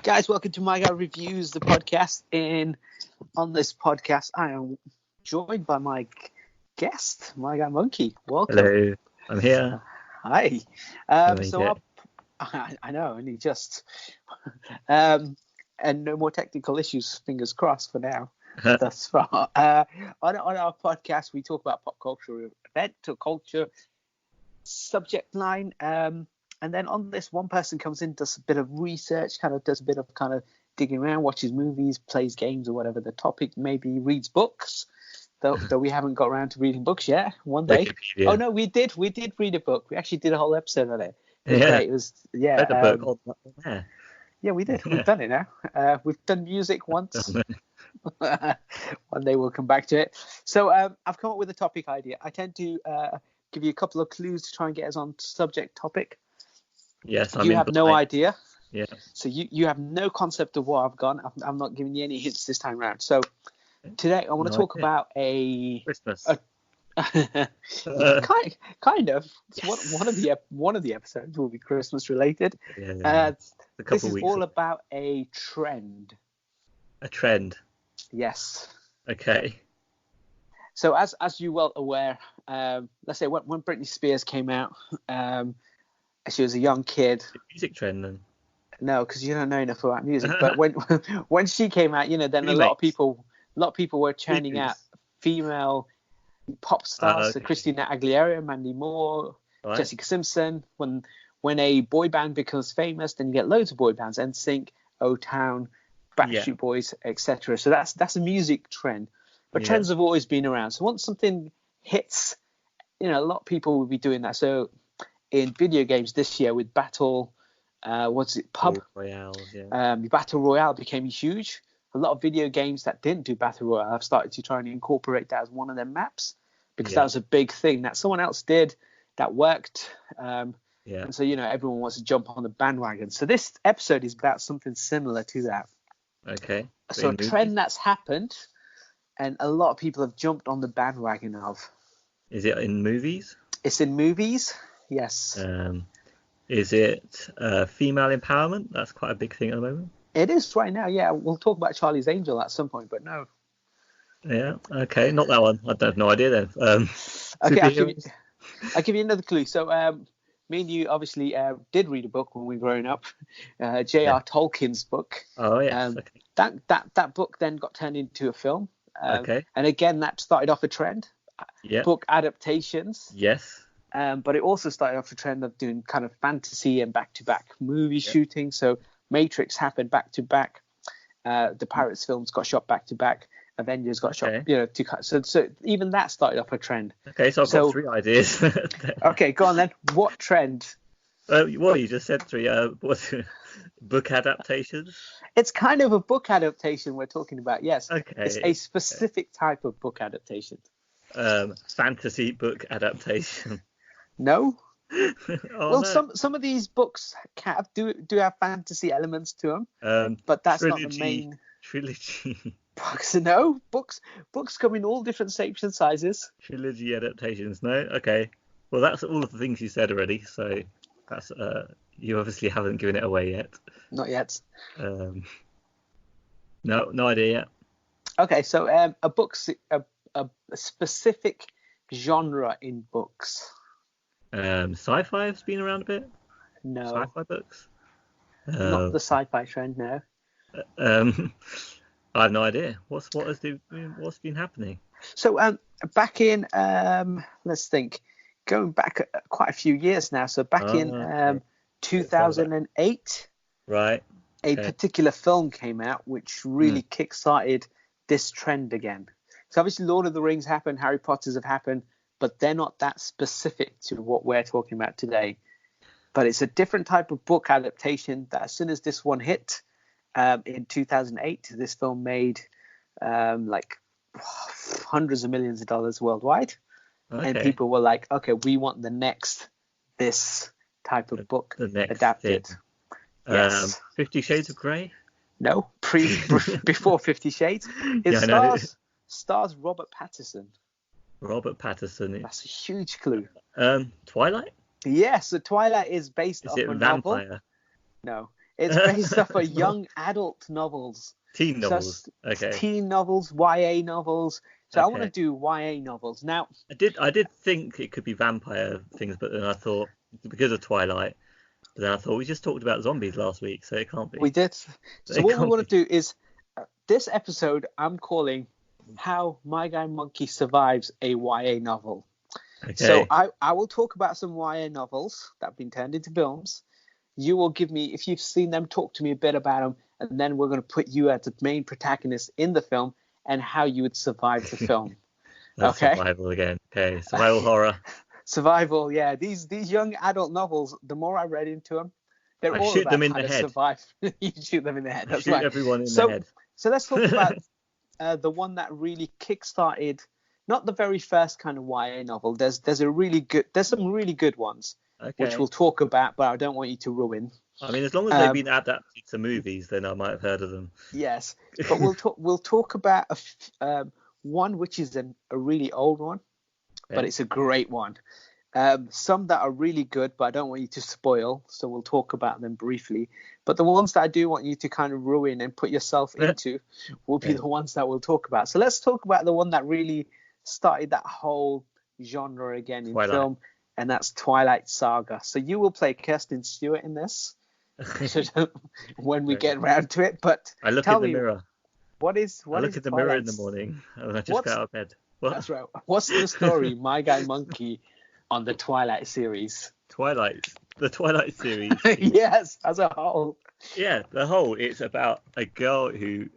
Guys, welcome to MyGuy Reviews, the podcast. On this podcast, I am joined by my guest, MyGuy Monkey. Welcome. Hello, I'm here. Hi. I know, only just. And no more technical issues, fingers crossed for now. Thus far. On our podcast, we talk about pop culture, event or culture, subject line. And then on this, one person comes in, does a bit of research, does a bit of digging around, watches movies, plays games, or whatever the topic maybe, reads books. Though we haven't got around to reading books yet. One day. Wikipedia. Oh no, we did read a book. We actually did a whole episode on it. It was great. It was Yeah, we did. We've done it now. We've done music once. One day we'll come back to it. So I've come up with a topic idea. I tend to give you a couple of clues to try and get us on subject topic. Yes, you have no idea. Yeah. So you have no concept of what I've gone. I'm not giving you any hints this time around. So today I want to talk about a Christmas. Kind of. One of the episodes will be Christmas related. Yeah. This is all about a trend. A trend. Yes. Okay. So as you well aware, let's say when Britney Spears came out, she was a young kid. Music trend then? No, because you don't know enough about music. But when she came out, then a lot of people were churning out female pop stars. Okay. So Christina Aguilera, Mandy Moore, right. Jessica Simpson. When a boy band becomes famous, then you get loads of boy bands: NSYNC, O-Town, Backstreet Boys, etc. So that's a music trend. But trends have always been around. So once something hits, a lot of people will be doing that. So in video games this year with Battle, Pub Royale, Battle Royale became huge. A lot of video games that didn't do Battle Royale have started to try and incorporate that as one of their maps because that was a big thing that someone else did that worked. And so, everyone wants to jump on the bandwagon. So this episode is about something similar to that. Okay. So a trend that's happened and a lot of people have jumped on the bandwagon of. Is it in movies? It's in movies, yes. Is it female empowerment? That's quite a big thing at the moment. It is right now, yeah. We'll talk about Charlie's Angel at some point, but no. Yeah, okay, not that one. I have no idea then. Okay, I'll give you another clue. So me and you obviously did read a book when we were growing up, J.R. Tolkien's book. Oh, yes. Okay. That book then got turned into a film. Okay. And again, that started off a trend. Yeah. Book adaptations. Yes. But it also started off a trend of doing kind of fantasy and back-to-back movie shooting. So Matrix happened back-to-back. The Pirates films got shot back-to-back. Avengers got shot, so even that started off a trend. Okay, so I've got 3 ideas. Okay, go on then. What trend? Well, you just said 3. What's book adaptations? It's kind of a book adaptation we're talking about, yes. Okay. It's a specific type of book adaptation. Fantasy book adaptation. No. No. Some of these books do have fantasy elements to them, but that's not the main trilogy. Books, no. Books come in all different shapes and sizes. Trilogy adaptations, no. Okay. Well, that's all of the things you said already. So that's you obviously haven't given it away yet. Not yet. No idea yet. Okay, so a specific genre in books. Sci-fi has been around a bit. No. Sci-fi books. Not the sci-fi trend, no. I have no idea. What's been happening? So back in let's think, going back quite a few years now. So back in 2008, right? A particular film came out which really kick-started this trend again. So obviously Lord of the Rings happened, Harry Potter's have happened, but they're not that specific to what we're talking about today. But it's a different type of book adaptation that as soon as this one hit in 2008, this film made like hundreds of millions of dollars worldwide. Okay. And people were like, okay, we want this type of book adapted. Yes. 50 Shades of Grey? No, before 50 Shades. It stars Robert Pattinson. Robert Pattinson. That's a huge clue. Twilight? Yes, so Twilight is based off a novel. Vampire? No, It's based off of young adult novels. Teen novels. So Okay. Teen novels, YA novels. So I want to Okay. do YA novels. Now, I did think it could be vampire things, but then I thought because of Twilight. But then I thought we just talked about zombies last week, so it can't be. we did. So It what we can't want be. to do is this episode I'm calling How My Guy Monkey Survives a YA Novel. Okay. So I will talk about some YA novels that have been turned into films. You will give me, if you've seen them, talk to me a bit about them, and then we're going to put you as the main protagonist in the film and how you would survive the film. That's Okay. survival again. Okay, survival horror. Survival, yeah. These young adult novels, the more I read into them, they're I all shoot about them in how the to head. survive. You shoot them in the head. I That's shoot right. everyone in the head. So let's talk about the one that really kickstarted, not the very first kind of YA novel. There's some really good ones, which Okay. we'll talk about, but I don't want you to ruin. I mean, as long as they've been adapted to movies, then I might have heard of them. Yes, but we'll talk about one which is a really old one, but it's a great one. Some that are really good, but I don't want you to spoil, so we'll talk about them briefly. But the ones that I do want you to kind of ruin and put yourself into will be the ones that we'll talk about. So let's talk about the one that really started that whole genre again in film, and that's Twilight Saga. So you will play Kirsten Stewart in this when we get around to it. But I look in the mirror. What I is look in the mirror in the morning and I just get out of bed. What? That's right. What's the story, My Guy Monkey, on the Twilight series? The Twilight series. Yes, as a whole. Yeah, the whole. It's about a girl who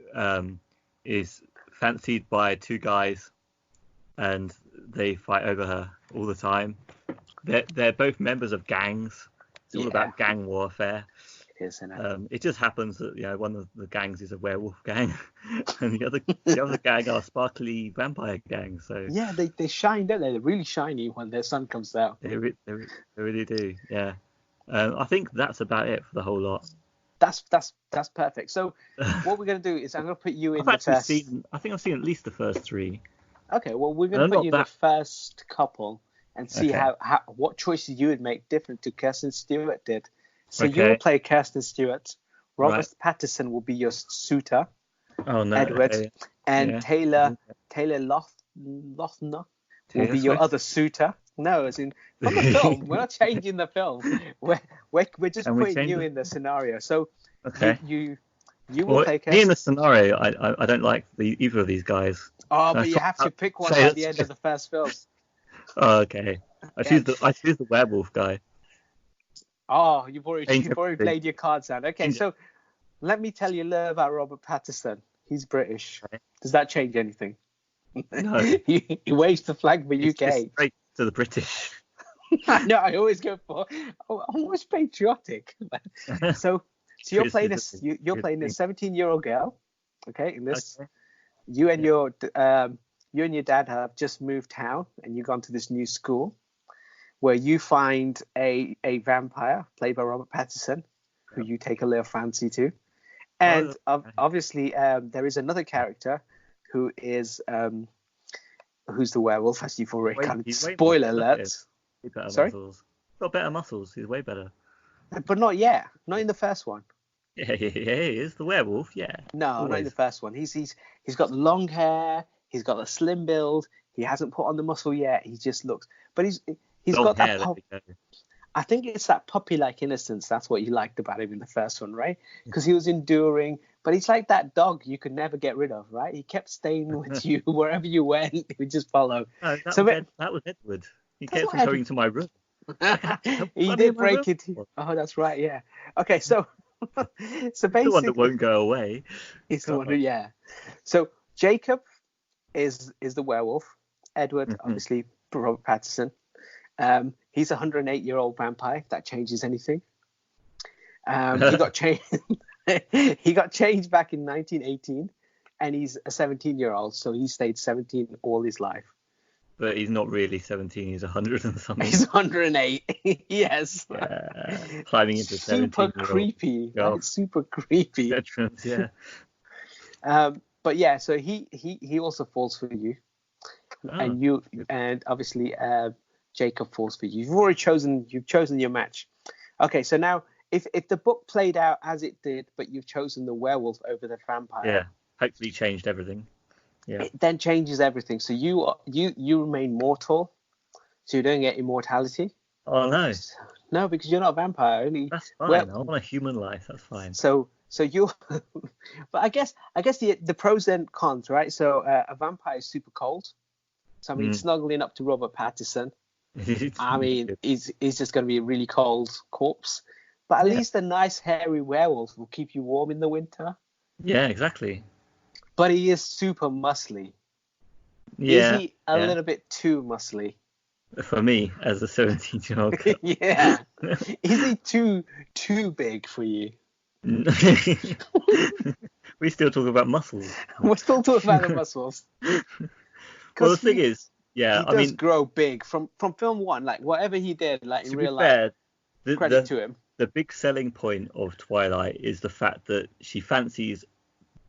is fancied by two guys, and they fight over her all the time. They're both members of gangs. It's all about gang warfare. It is, isn't it? It just happens that one of the gangs is a werewolf gang, and the other gang are sparkly vampire gangs. So yeah, they shine, don't they? They're really shiny when their sun comes out. They really do. Yeah. I think that's about it for the whole lot. That's perfect. So what we're going to do is I'm going to put you in I think I've seen at least the first three. Okay, well we're going to put you in the first couple and see how what choices you would make different to Kirsten Stewart did. So you will play Kirsten Stewart. Robert Pattinson will be your suitor. Oh no, Edward. Okay. And Taylor Lautner will be your other suitor. No, as in from the film. We're not changing the film. We're just putting you in the scenario. So you will play Kirsten. Me in the scenario, I don't like either of these guys. Oh, but you have to pick one at the end of the first film. Oh, okay. I choose the werewolf guy. Oh, you've already played your cards out. Okay, so let me tell you a little about Robert Pattinson. He's British. Does that change anything? No. he waves the flag for UK. It's straight to the British. No, I always go for. I'm always patriotic. So you're playing a 17-year-old girl. Okay, in this, you and your dad have just moved town, and you've gone to this new school, where you find a vampire played by Robert Pattinson, who you take a little fancy to. And obviously, there is another character who is who's the werewolf, as you've already kind of spoiler alert. Sorry? Muscles. He's got better muscles. He's way better. But not yet. Not in the first one. Yeah, he is the werewolf. Yeah. No, always. Not in the first one. He's got long hair. He's got a slim build. He hasn't put on the muscle yet. He just looks. But he's got that. I think it's that puppy-like innocence. That's what you liked about him in the first one, right? Because he was enduring. But he's like that dog you could never get rid of, right? He kept staying with you wherever you went. He would just follow. No, that was Edward. He kept on going to my room. He did break it. Oh, that's right. Yeah. Okay. So basically, the one that won't go away. He's the one who, yeah. So Jacob is the werewolf. Edward, obviously, Robert Pattinson. He's a 108-year-old vampire. If that changes anything. He got changed. He got changed back in 1918, and he's a 17-year-old, so he stayed 17 all his life. But he's not really 17. He's 100 and something. He's 108. Yes. Yeah. Climbing into 17. Super creepy. Right? Super creepy. Veterans, yeah. But yeah, so he also falls for you, and obviously Jacob falls for you. You've chosen your match. Okay, so now if the book played out as it did, but you've chosen the werewolf over the vampire, Yeah, hopefully changed everything. Yeah. it then changes everything. So you remain mortal, so you don't get immortality. Oh no, No, because you're not a vampire. Only that's fine. well, I want a human life. That's fine. so you, but I guess the pros and cons, right? So a vampire is super cold. So I mean, snuggling up to Robert Pattinson, I mean, he's just going to be a really cold corpse. But at least a nice hairy werewolf will keep you warm in the winter. Yeah, exactly. But he is super muscly. Yeah. Is he a little bit too muscly? For me, as a 17-year-old. Yeah. Is he too big for you? We still talk about muscles. We're still talking about the muscles. Well, the thing is, yeah, he does grow big from film one. Like whatever he did, like in real life. Credit to him. The big selling point of Twilight is the fact that she fancies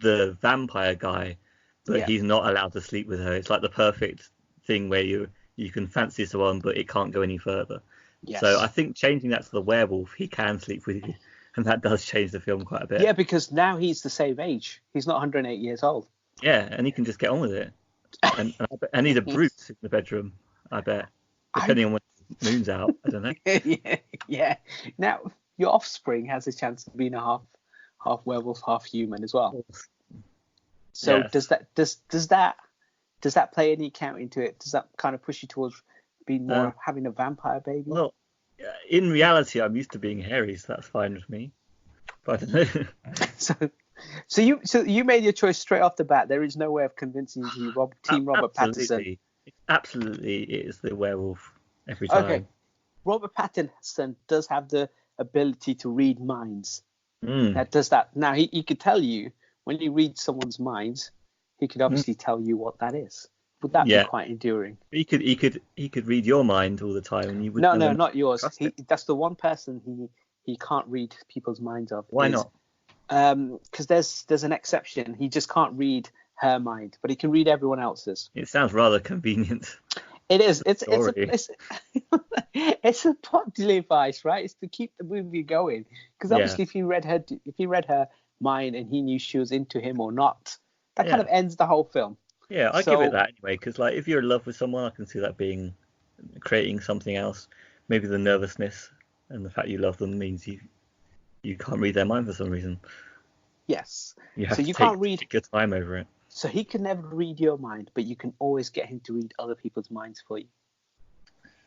the vampire guy, but he's not allowed to sleep with her. It's like the perfect thing where you can fancy someone, but it can't go any further. Yes. So I think changing that to the werewolf, he can sleep with you, and that does change the film quite a bit. Yeah, because now he's the same age. He's not 108 years old. Yeah, and he can just get on with it. And he's a brute in the bedroom, I bet. Depending on when the moon's out, I don't know. Yeah. Now, your offspring has a chance of being a half werewolf, half human as well. So does that play any account into it? Does that kind of push you towards being more having a vampire baby? Well, in reality, I'm used to being hairy, so that's fine with me. But I don't know. So you made your choice straight off the bat. There is no way of convincing you to Team Robert Pattinson. Absolutely, it is the werewolf every time. Okay, Robert Pattinson does have the ability to read minds. That does that. Now he could tell you when you read someone's minds. He could obviously tell you what that is. Would that be quite enduring? He could read your mind all the time, and you would. No, not yours. That's the one person he can't read people's minds of. Why not? Because there's an exception. He just can't read her mind, but he can read everyone else's. It sounds rather convenient. It is. It's a plot device, right? It's to keep the movie going. Because obviously, if he read her mind and he knew she was into him or not, that kind of ends the whole film. Yeah, I give it that anyway. Because like, if you're in love with someone, I can see that being creating something else. Maybe the nervousness and the fact you love them means you can't read their mind for some reason. Yes. You can't take your time over it. So he can never read your mind, but you can always get him to read other people's minds for you.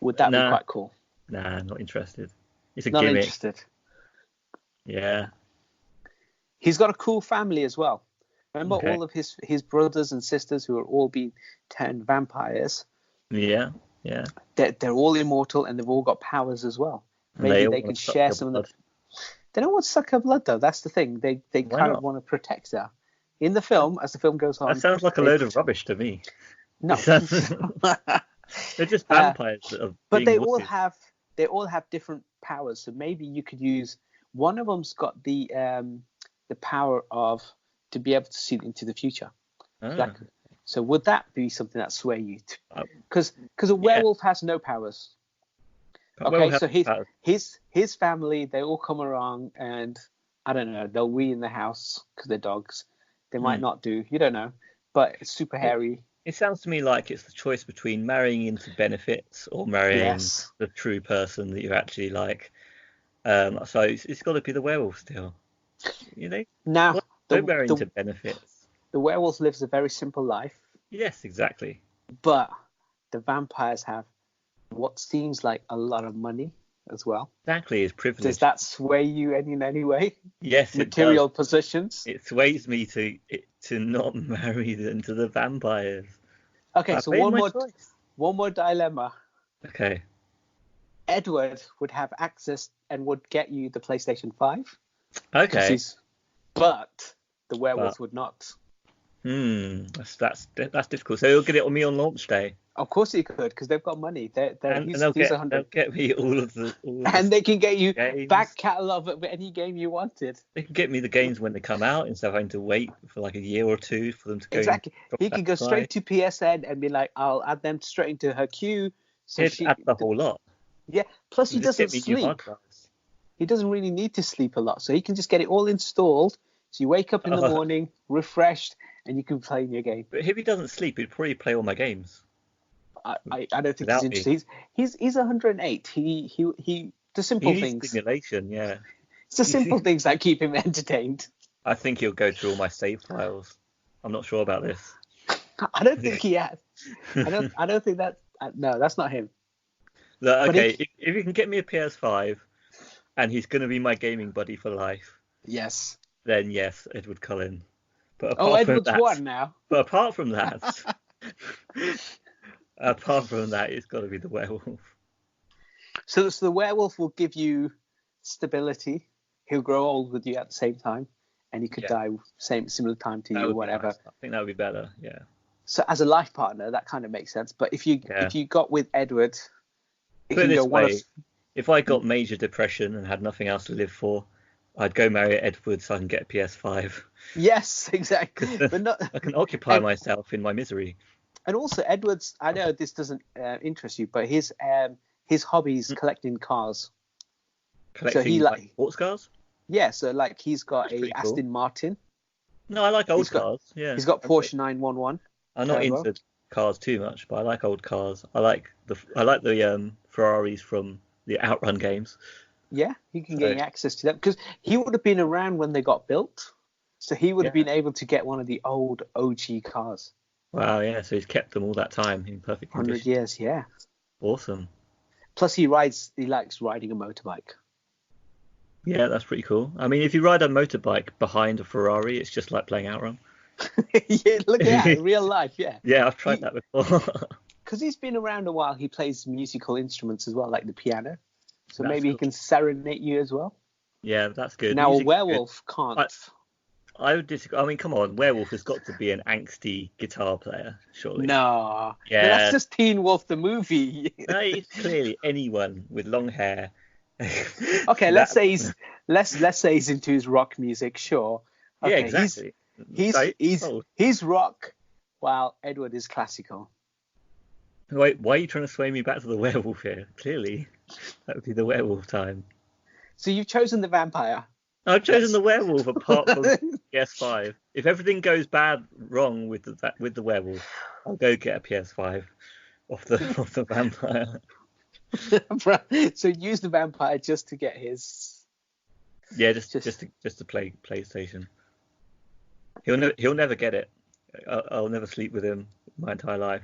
Would that be quite cool? Nah, not interested. It's a not gimmick. Interested. Yeah. He's got a cool family as well. Remember all of his brothers and sisters who are all being turned vampires? Yeah. They're all immortal and they've all got powers as well. Maybe they can share some of the... They don't want to suck her blood, though. That's the thing. They kind of want to protect her. In the film, as the film goes on... That sounds like a load of rubbish to me. No. They're just vampires that are But they all have different powers. So maybe you could use... One of them's got the power of... to be able to see into the future. So would that be something that sway you? Because a werewolf has no powers. Okay, so his family, they all come around and, I don't know, they'll wee in the house because they're dogs. They might not do, you don't know, but it's super hairy. It sounds to me like it's the choice between marrying into benefits or marrying the true person that you actually like. So it's got to be the werewolf still. You know? Now, don't marry into benefits. The werewolf lives a very simple life. Yes, exactly. But the vampires have what seems like a lot of money as well. Exactly, is privilege. Does that sway you in any way? Yes, material positions. It sways me to not marry into the vampires. Okay, so one more dilemma. Okay. Edward would have access and would get you the PlayStation 5. Okay. But the werewolf would not. That's difficult. So he'll get it on me on launch day. Of course he could, because they've got money. They'll get me all of the and they can get you back catalogue of any game you wanted. They can get me the games when they come out instead of having to wait for like a year or two for them to go. Exactly. He can go straight to PSN and be like, I'll add them straight into her queue. So he'd add the whole lot. Yeah. Plus he doesn't sleep. he doesn't really need to sleep a lot, so he can just get it all installed. So you wake up in the morning refreshed, and you can play in your game. But if he doesn't sleep, he'd probably play all my games. I don't think he's interested. He's 108. He the simple things. Stimulation, yeah. It's the simple things that keep him entertained. I think he'll go through all my save files. I'm not sure about this. I don't think he has. I don't think that. No, that's not him. Look, okay, if you can get me a PS5, and he's going to be my gaming buddy for life. Yes. Then yes, Edward Cullen. But Edward's one now. But apart from that, it's got to be the werewolf. So the werewolf will give you stability. He'll grow old with you at the same time, and he could die similar time to you, whatever. Nice. I think that would be better. Yeah. So as a life partner, that kind of makes sense. But if you got with Edward, if I got major depression and had nothing else to live for, I'd go marry Edward so I can get a PS5. Yes, exactly. But not. I can occupy myself in my misery. And also, Edward's. I know this doesn't interest you, but his hobby is collecting cars. Collecting sports cars? Yeah, so like he's got a Aston Martin. No, I like old cars. Yeah. He's got Porsche 911. I'm not into cars too much, but I like old cars. I like the Ferraris from the Outrun games. Yeah, he can gain access to them because he would have been around when they got built, so he would have been able to get one of the old OG cars. Wow, yeah. So he's kept them all that time in perfect condition. 100 years, yeah. Awesome. Plus, he likes riding a motorbike. Yeah, that's pretty cool. I mean, if you ride a motorbike behind a Ferrari, it's just like playing Outrun. Yeah, look at that, in real life, yeah. Yeah, I've tried that before. Because he's been around a while, he plays musical instruments as well, like the piano. So maybe he can serenade you as well. Yeah, that's good. Now, a werewolf can't. I would disagree. I mean, come on, werewolf has got to be an angsty guitar player, surely. No. Yeah. No, that's just Teen Wolf the movie. No, he's clearly anyone with long hair. Okay, let's say he's into his rock music, sure. Okay, yeah, exactly. He's rock, while Edward is classical. Wait, why are you trying to sway me back to the werewolf here? Clearly, that would be the werewolf time. So you've chosen the vampire. I've chosen the werewolf apart from PS5. If everything goes wrong with the werewolf, I'll go get a PS5 off the vampire. So use the vampire just to get his. Yeah, just to play PlayStation. He'll never get it. I'll never sleep with him my entire life.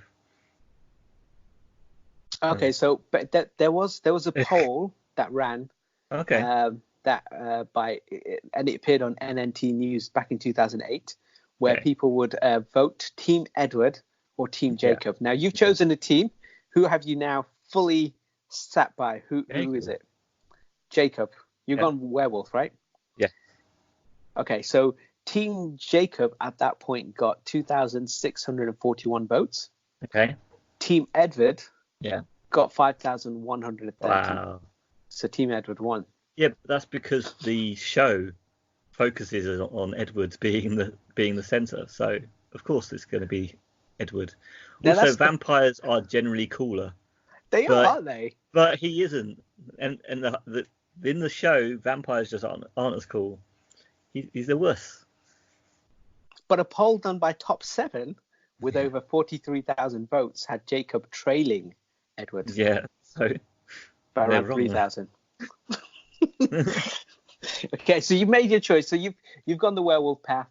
Okay, so but there was a poll that ran. Okay. And it appeared on NNT News back in 2008, where people would vote Team Edward or Team Jacob. Now you've chosen a team. Who have you now fully sat by? Who is it? Jacob. You've gone werewolf, right? Yeah. Okay, so Team Jacob at that point got 2,641 votes. Okay. Team Edward got 5,130. Wow. So Team Edward won. Yeah, but that's because the show focuses on Edward being the centre. So of course it's going to be Edward. Also, vampires are generally cooler. They are, aren't they? But he isn't. And in the show, vampires just aren't as cool. He's a wuss. But a poll done by Top 7 with over 43,000 votes had Jacob trailing Edward. Yeah, so by around 3,000. Okay, so you've made your choice. So you've gone the werewolf path.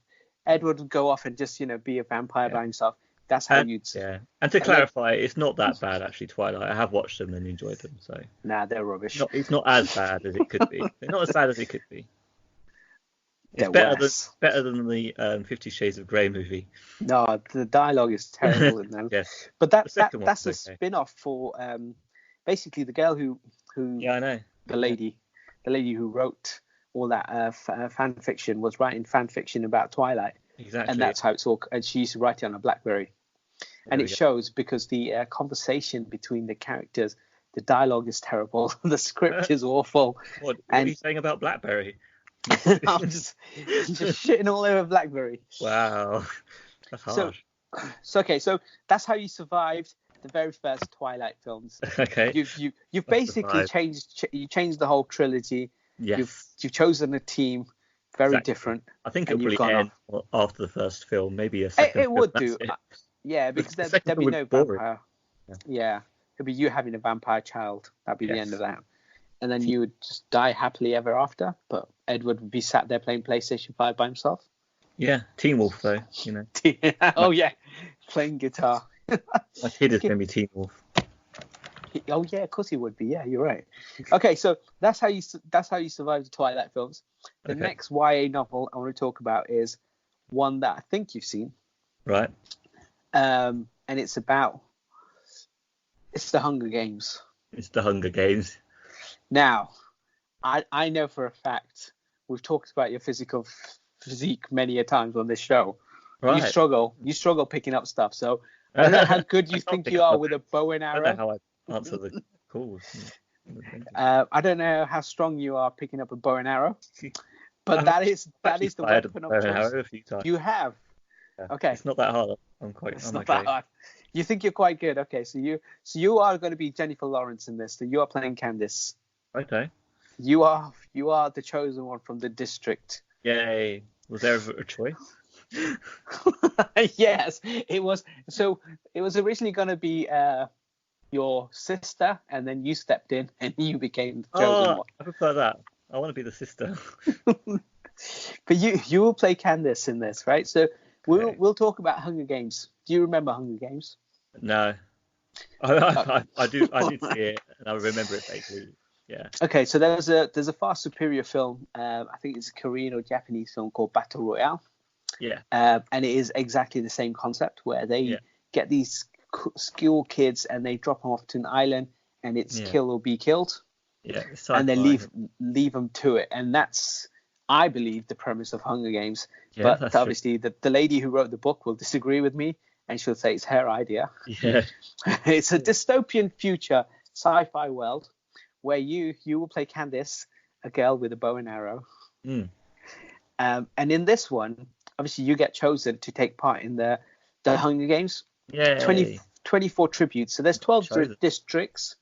Edward would go off and just be a vampire by himself. That's how you'd. Yeah, and to clarify, it's not that bad actually. Twilight, I have watched them and enjoyed them. So. Nah, they're rubbish. It's not as bad as it could be. They're not as bad as it could be. It's better than the 50 Shades of Grey movie. No, the dialogue is terrible in them. Yes. But that's a spin-off for basically the girl who I know. The lady who wrote all that fan fiction was writing fan fiction about Twilight. Exactly. And that's how it's all. And she used to write it on a BlackBerry. And it shows because the conversation between the characters, the dialogue is terrible, the script is awful. What are you saying about BlackBerry? I'm just shitting all over BlackBerry. Wow, that's harsh. So that's how you survived the very first Twilight films. Okay. You've basically changed the whole trilogy Yes. You've chosen a team very Exactly. different. I think and it'll you've probably gone end after the first film, maybe a off. second It film. would That's do. it. Yeah, because The second there'd be film no would be boring. vampire. Yeah. It'd be you having a vampire child. That'd be the end of that. And then you would just die happily ever after. But Edward would be sat there playing PlayStation 5 by himself. Yeah, Teen Wolf though, Oh yeah, playing guitar. My kid is going to be Teen Wolf. Oh yeah, of course he would be. Yeah, you're right. Okay, so that's how you survive the Twilight films. The next YA novel I want to talk about is one that I think you've seen. Right. And it's the Hunger Games. It's the Hunger Games. Now, I know for a fact we've talked about your physique many a times on this show. Right. You struggle picking up stuff. So I don't know how good you think you are with a bow and arrow. I don't know how I answer the calls. I don't know how strong you are picking up a bow and arrow, but that is the weapon of choice. A few times. You have. Yeah. Okay. It's not that hard. It's not that hard. You think you're quite good. Okay, so you are going to be Jennifer Lawrence in this. So you are playing Candace. Okay. You are the chosen one from the district. Yay! Was there ever a choice? Yes, it was. So it was originally going to be your sister, and then you stepped in, and you became the chosen one. I prefer that. I want to be the sister. But you will play Candace in this, right? So we'll talk about Hunger Games. Do you remember Hunger Games? No. I do. I did see it, and I remember it vaguely. Yeah. Okay, so there's a far superior film. I think it's a Korean or Japanese film called Battle Royale. Yeah. And it is exactly the same concept where they get these school kids and they drop them off to an island, and it's kill or be killed. Yeah. And they leave them to it, and that's, I believe, the premise of Hunger Games. Yeah, but obviously the lady who wrote the book will disagree with me, and she'll say it's her idea. Yeah. It's a dystopian future sci-fi world where you will play Candace, a girl with a bow and arrow. And in this one, obviously you get chosen to take part in the Hunger Games. Yeah. 24 tributes. So there's 12 districts.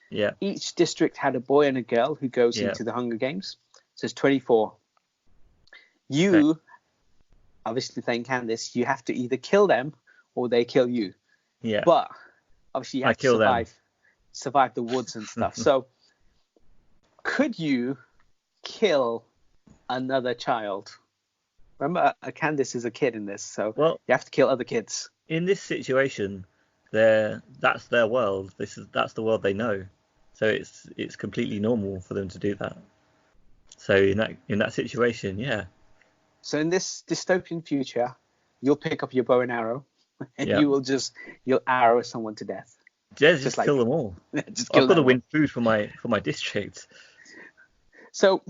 Yeah. Each district had a boy and a girl who goes into the Hunger Games. So it's 24. You, obviously playing Candace, you have to either kill them or they kill you. Yeah. But obviously you have to survive the woods and stuff. So could you kill another child? Remember, Candace is a kid in this, so you have to kill other kids. In this situation, that's their world. That's the world they know. So it's completely normal for them to do that. So in that situation, yeah. So in this dystopian future, you'll pick up your bow and arrow, and you'll arrow someone to death. Just kill them all. I've got to win food for my district. So,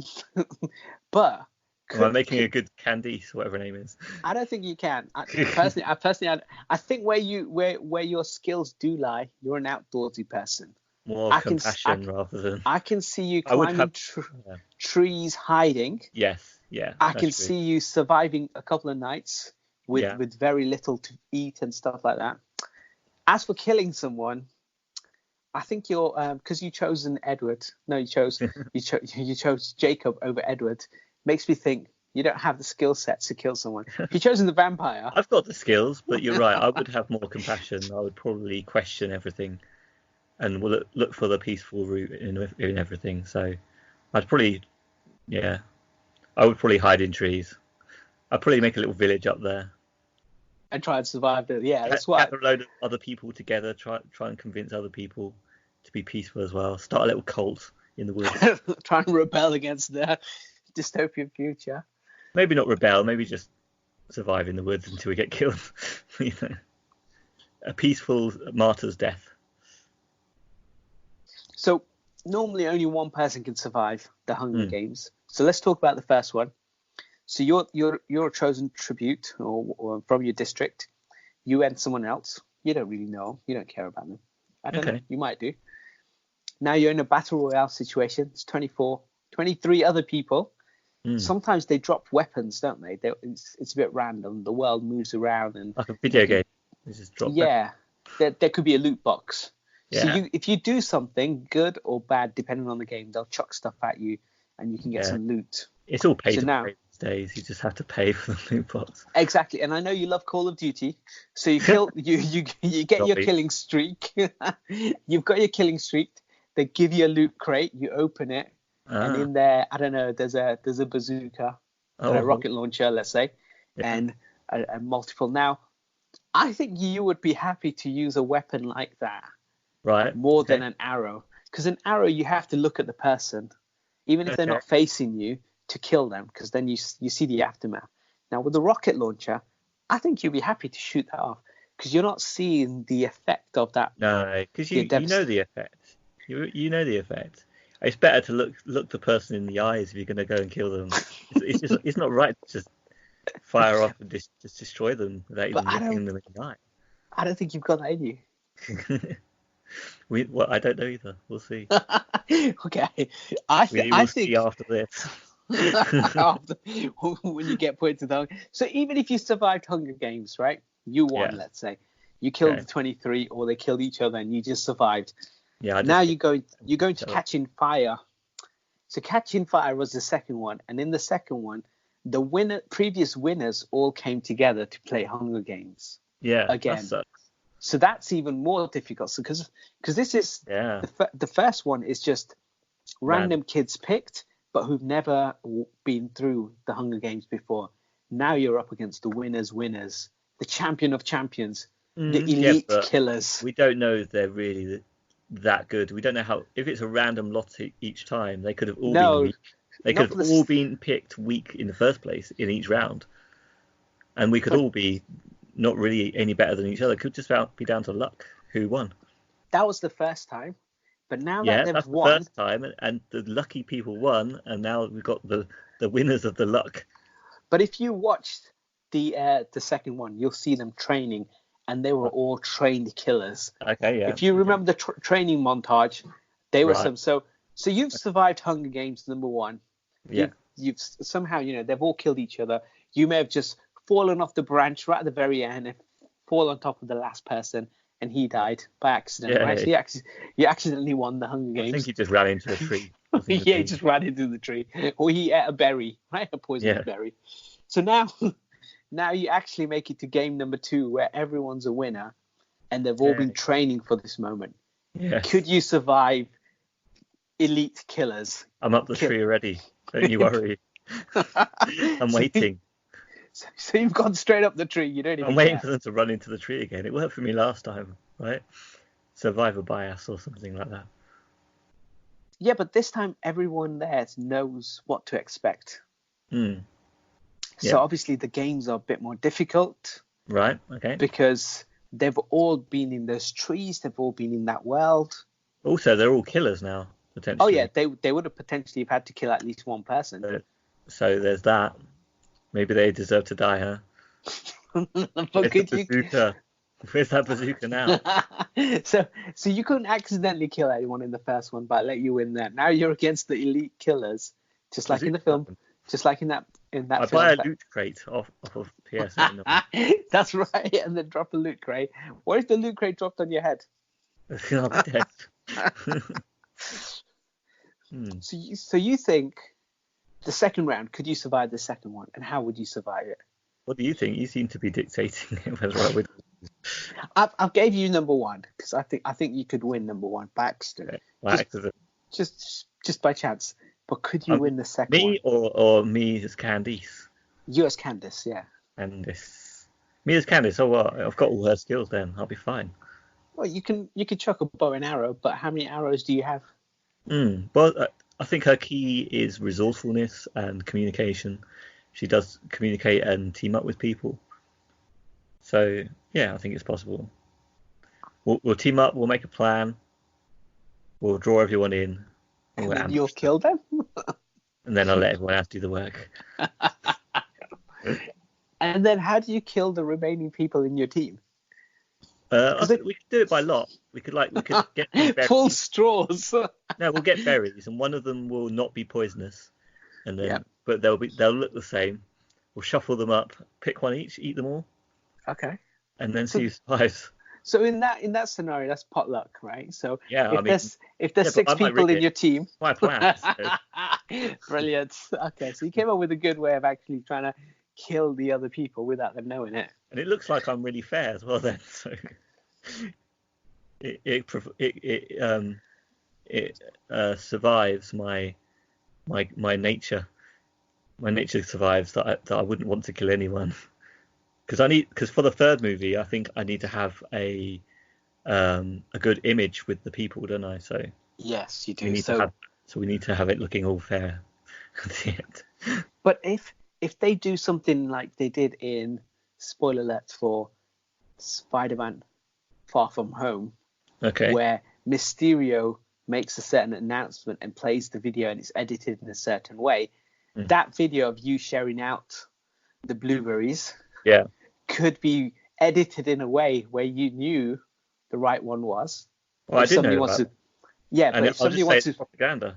but am I making a good Candice, whatever her name is? I don't think you can. Personally, I think where your skills do lie, you're an outdoorsy person. More compassion rather than. I can see you climbing trees, hiding. Yes, yeah. I can see you surviving a couple of nights with very little to eat and stuff like that. As for killing someone, I think you're because you chosen Edward. No, you chose Jacob over Edward. Makes me think you don't have the skill set to kill someone. If you've chosen the vampire, I've got the skills, but you're right. I would have more compassion. I would probably question everything, and look for the peaceful route in everything. So I'd probably, I would probably hide in trees. I'd probably make a little village up there and try and survive it. Yeah, that's why. Gather a load of other people together. Try and convince other people to be peaceful as well. Start a little cult in the woods. Try and rebel against the dystopian future. Maybe not rebel. Maybe just survive in the woods until we get killed. A peaceful martyr's death. So normally only one person can survive the Hunger Games. So let's talk about the first one. So you're a chosen tribute or from your district. You and someone else. You don't really know. You don't care about them. I don't know. You might do. Now you're in a battle royale situation. It's 23 other people. Sometimes they drop weapons, don't they? It's a bit random. The world moves around and like a video game. They just drop there could be a loot box. Yeah. So if you do something good or bad, depending on the game, they'll chuck stuff at you, and you can get some loot. It's all pay So to now, play these days. You just have to pay for the loot box. exactly, and I know you love Call of Duty, so you get your killing streak. You've got your killing streak. They give you a loot crate. You open it, and in there, I don't know, there's a bazooka, a rocket launcher, let's say, and a multiple. Now, I think you would be happy to use a weapon like that, right? More than an arrow, because an arrow you have to look at the person, even if they're not facing you, to kill them, because then you see the aftermath. Now with the rocket launcher, I think you'd be happy to shoot that off, because you're not seeing the effect of that. No, because you know the effect. You know the effect. It's better to look the person in the eyes if you're going to go and kill them. It's not right to just fire off and just destroy them without even looking them in the eye. I don't think you've got that in you. I don't know either. We'll see. Okay, I think see after this. When you get put into the so even if you survived Hunger Games, right? You won, let's say. You killed the 23, or they killed each other, and you just survived. Yeah. Now you're going to Catching Fire. So Catching Fire was the second one, and in the second one, the previous winners all came together to play Hunger Games. Yeah. Again. That sucks. So that's even more difficult. So because this is the first one is just random kids picked, but who've never been through the Hunger Games before. Now you're up against the winners, the champion of champions, the elite killers. We don't know if they're really that good. We don't know how. If it's a random lot each time, they could have all been weak. They could have all been picked weak in the first place in each round, and we could all be not really any better than each other. It could just be down to luck who won. That was the first time, but now that they've won, the first time, and the lucky people won, and now we've got the winners of the luck. But if you watched the second one, you'll see them training, and they were all trained killers. Okay, yeah. If you remember the training montage, they were some. So you've survived Hunger Games number 1. Yeah. You've somehow, they've all killed each other. You may have just fallen off the branch right at the very end and fall on top of the last person, and he died by accident. Right? So you accidentally won the Hunger Games. I think he just ran into a tree. He just ran into the tree, or he ate a berry, right? A poisonous berry. So now you actually make it to game number 2, where everyone's a winner, and they've all been training for this moment. Yeah. Could you survive elite killers? I'm up the tree already. Don't you worry. I'm waiting. So you've gone straight up the tree. You don't even I'm waiting for them to run into the tree again. It worked for me last time, right? Survivor bias or something like that. Yeah, but this time everyone there knows what to expect. So obviously the games are a bit more difficult. Right, okay. Because they've all been in those trees. They've all been in that world. Also, they're all killers now, potentially. Oh, yeah. They would have potentially have had to kill at least one person. So there's that. Maybe they deserve to die, huh? Where's that bazooka now? So you couldn't accidentally kill anyone in the first one, but I let you win that. Now you're against the elite killers, just like in the film, just like in that I buy a loot crate off of PSN. That's right, and then drop a loot crate. What if the loot crate dropped on your head? I'll be dead. So you think the second round, could you survive the second one, and how would you survive it? What do you think? You seem to be dictating it. Whether I would. I gave you number 1 because I think you could win number 1 by accident. Just by chance. But could you win the second one? Me or me as Candice? You as Candice, yeah. Candice. Me as Candice. Oh well, I've got all her skills then. I'll be fine. Well, you can chuck a bow and arrow, but how many arrows do you have? Well, I think her key is resourcefulness and communication. She does communicate and team up with people. So yeah, I think it's possible. We'll team up. We'll make a plan. We'll draw everyone in. And then you'll kill them? And then I'll let everyone else do the work. And then how do you kill the remaining people in your team? We could do it by lot. We could get berries. Full straws. No, we'll get berries, and one of them will not be poisonous, and then but they'll look the same. We'll shuffle them up, pick one each, eat them all. Okay. And then see who survives. So in that scenario, that's potluck, right? So Yeah, if there's 6 people in your team, my plan. So. Brilliant. Okay, so you came up with a good way of actually trying to kill the other people without them knowing it. And it looks like I'm really fair as well then. So it survives my nature. My nature survives that I wouldn't want to kill anyone. Because for the third movie, I think I need to have a good image with the people, don't I? So yes, you do. We need to have it looking all fair at the end. But if they do something like they did in, spoiler alert, for Spider-Man Far From Home, okay, where Mysterio makes a certain announcement and plays the video and it's edited in a certain way, that video of you sharing out the blueberries could be edited in a way where you knew the right one was. Well, I didn't know that. But if somebody wants to propaganda.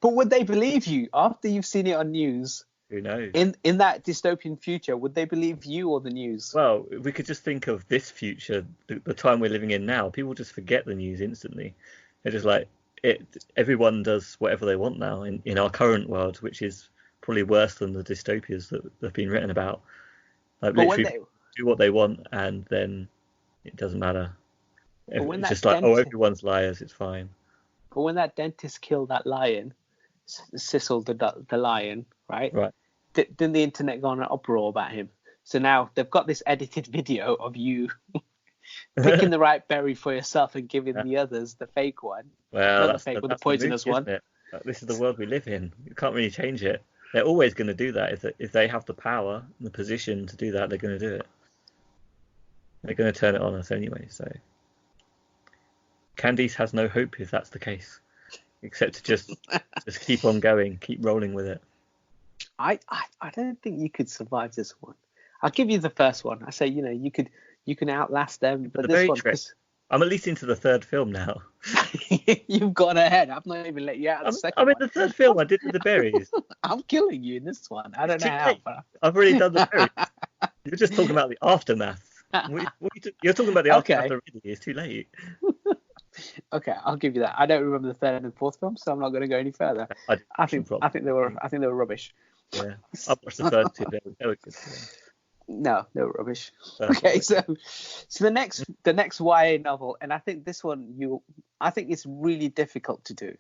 But would they believe you after you've seen it on news? Who knows? In that dystopian future, would they believe you or the news? Well, we could just think of this future, the time we're living in now. People just forget the news instantly. They're just like, everyone does whatever they want now in our current world, which is probably worse than the dystopias that have been written about. Like, literally do what they want, and then it doesn't matter. It's just like, everyone's liars, it's fine. But when that dentist killed that lion, Cecil the lion, right? Right. Didn't the internet go on an uproar about him? So now they've got this edited video of you picking the right berry for yourself and giving the others the fake one. Well, that's the poisonous one. Isn't it? This is the world we live in. You can't really change it. They're always going to do that. If they have the power and the position to do that, they're going to do it. They're going to turn it on us anyway. So Candice has no hope if that's the case, except to just keep on going, keep rolling with it. I don't think you could survive this one. I'll give you the first one. I say, you can outlast them, but this one. I'm at least into the third film now. You've gone ahead. I've not even let you out of the second I'm in the third film. I did with the berries. I'm killing you in this one. I don't know how. I've already done the berries. You're just talking about the aftermath. You're talking about the aftermath already. It's too late. Okay, I'll give you that. I don't remember the third and fourth film, so I'm not going to go any further. I think they were rubbish. Yeah, I watched the first two. They were good. No, they were rubbish. Okay, so the next YA novel, and I think this one I think it's really difficult to do,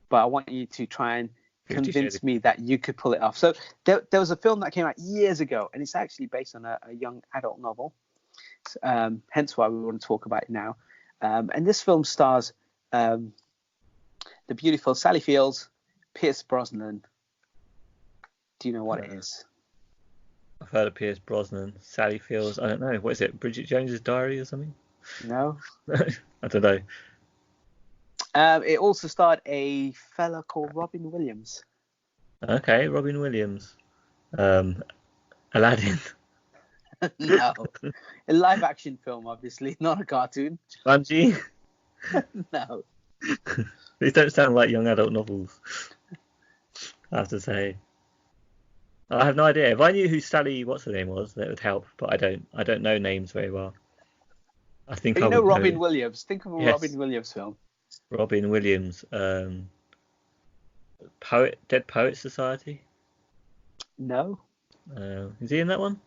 but I want you to try and convince me that you could pull it off. So there was a film that came out years ago, and it's actually based on a young adult novel. Hence why we want to talk about it now. And this film stars the beautiful Sally Fields, Pierce Brosnan. Do you know what it is? I've heard of Pierce Brosnan. Sally Fields, I don't know. What is it? Bridget Jones's Diary or something? No. I don't know. It also starred a fella called Robin Williams. Okay, Robin Williams. Aladdin. No. A live action film, obviously, not a cartoon. Bungie? No. These don't sound like young adult novels, I have to say. I have no idea. If I knew who Sally, what's her name was, that would help. But I don't know names very well. I think I know Robin Williams. Think of a Robin Williams film. Robin Williams, Dead Poets Society. No. Is he in that one?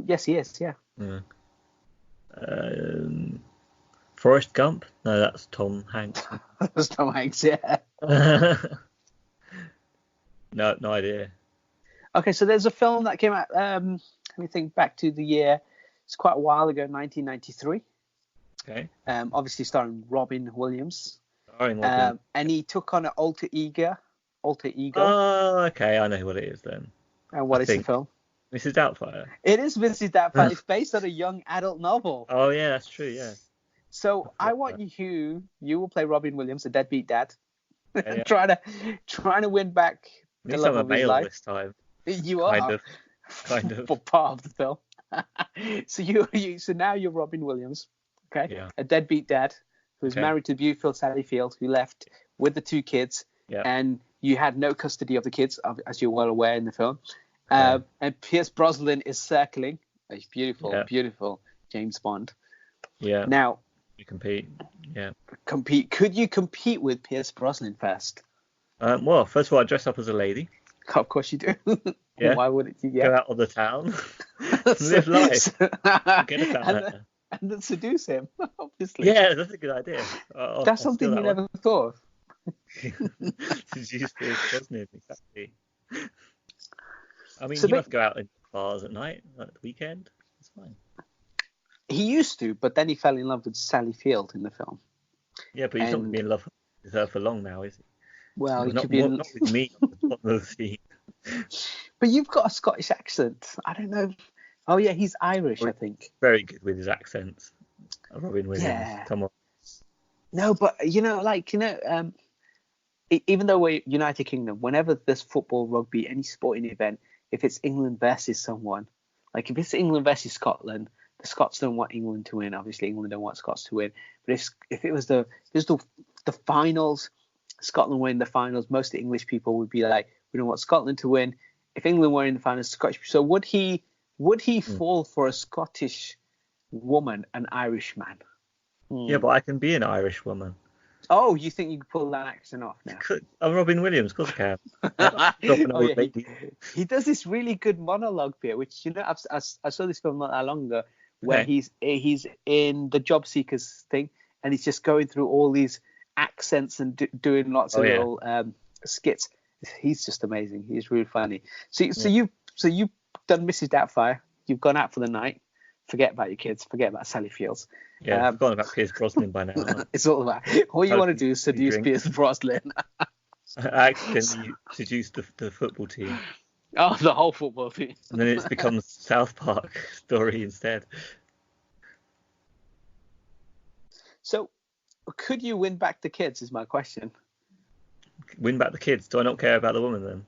Yes, he is. Yeah. Forrest Gump? No, that's Tom Hanks. That's Tom Hanks. Yeah. No idea. Okay, so there's a film that came out. Let me think back to the year. It's quite a while ago, 1993. Okay. Obviously starring Robin Williams. And he took on an alter ego. Oh, okay. I know what it is then. And what is the film? Mrs. Doubtfire. It is Mrs. Doubtfire. It's based on a young adult novel. Oh yeah, that's true. Yeah. So I want you will play Robin Williams, a deadbeat dad, yeah. trying to win back the love of his life. This time. You are kind of for part of the film. So now you're Robin Williams, okay? Yeah. A deadbeat dad who's married to beautiful Sally Fields, who left with the two kids, and you had no custody of the kids, as you're well aware in the film. And Pierce Brosnan is circling He's beautiful, Yeah. beautiful James Bond. Yeah. Now, You compete. Yeah. Could you compete with Pierce Brosnan first? Well, first of all, I dress up as a lady. Of course you do. Yeah. Why wouldn't you? Go Yeah. out on the town. Live life. Forget about her. And then seduce him, obviously. Yeah, that's a good idea. That's I'll something steal you that never thought of. one. Seduce Pierce Brosnan, exactly. I mean, So he must go out in bars at night, at the weekend. It's fine. He used to, but then he fell in love with Sally Field in the film. Yeah, but he's not going to be in love with her for long now, is he? Well, he not, could be. Not with me on the bottom of the sea. But you've got a Scottish accent. I don't know. Oh yeah, he's Irish, I think. Very good with his accents. Robin Williams. Yeah. Come on. No, but even though we're United Kingdom, whenever there's football, rugby, any sporting event, if it's England versus someone, like if it's England versus Scotland, the Scots don't want England to win. Obviously, England don't want Scots to win. But if it was the finals, Scotland win the finals, most English people would be like, we don't want Scotland to win. If England were in the finals, Scottish. So would he fall for a Scottish woman, an Irish man? Yeah, but I can be an Irish woman. Oh, you think you can pull that accent off now? I'm Robin Williams, of course I can. He does this really good monologue bit, which I saw this film not that long ago, where he's in the job seekers thing, and he's just going through all these accents and doing lots of little skits. He's just amazing. He's really funny. So you've done Mrs. Doubtfire. You've gone out for the night. Forget about your kids. Forget about Sally Fields. Yeah, I've forgotten about Pierce Brosnan by now. It's all about all you want to do is seduce Pierce Brosnan. I accidentally seduced the football team. Oh, the whole football team. And then it's become South Park story instead. So, could you win back the kids? Is my question. Win back the kids? Do I not care about the woman then?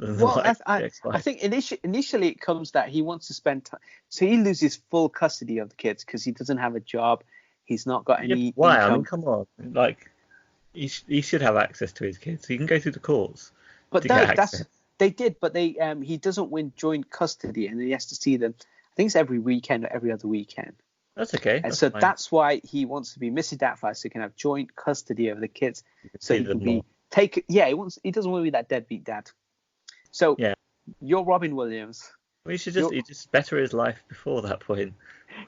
Well, I think initially it comes that he wants to spend time. So he loses full custody of the kids because he doesn't have a job. He's not got any why? income. I mean, come on. Like, he should have access to his kids. He can go through the courts. But they did. But he doesn't win joint custody, and he has to see them. I think it's every weekend or every other weekend. That's okay. And so that's why he wants to be Mrs. Doubtfire, so he can have joint custody of the kids. So he can be he doesn't want to be that deadbeat dad. So you're Robin Williams. Well, he just better his life before that point.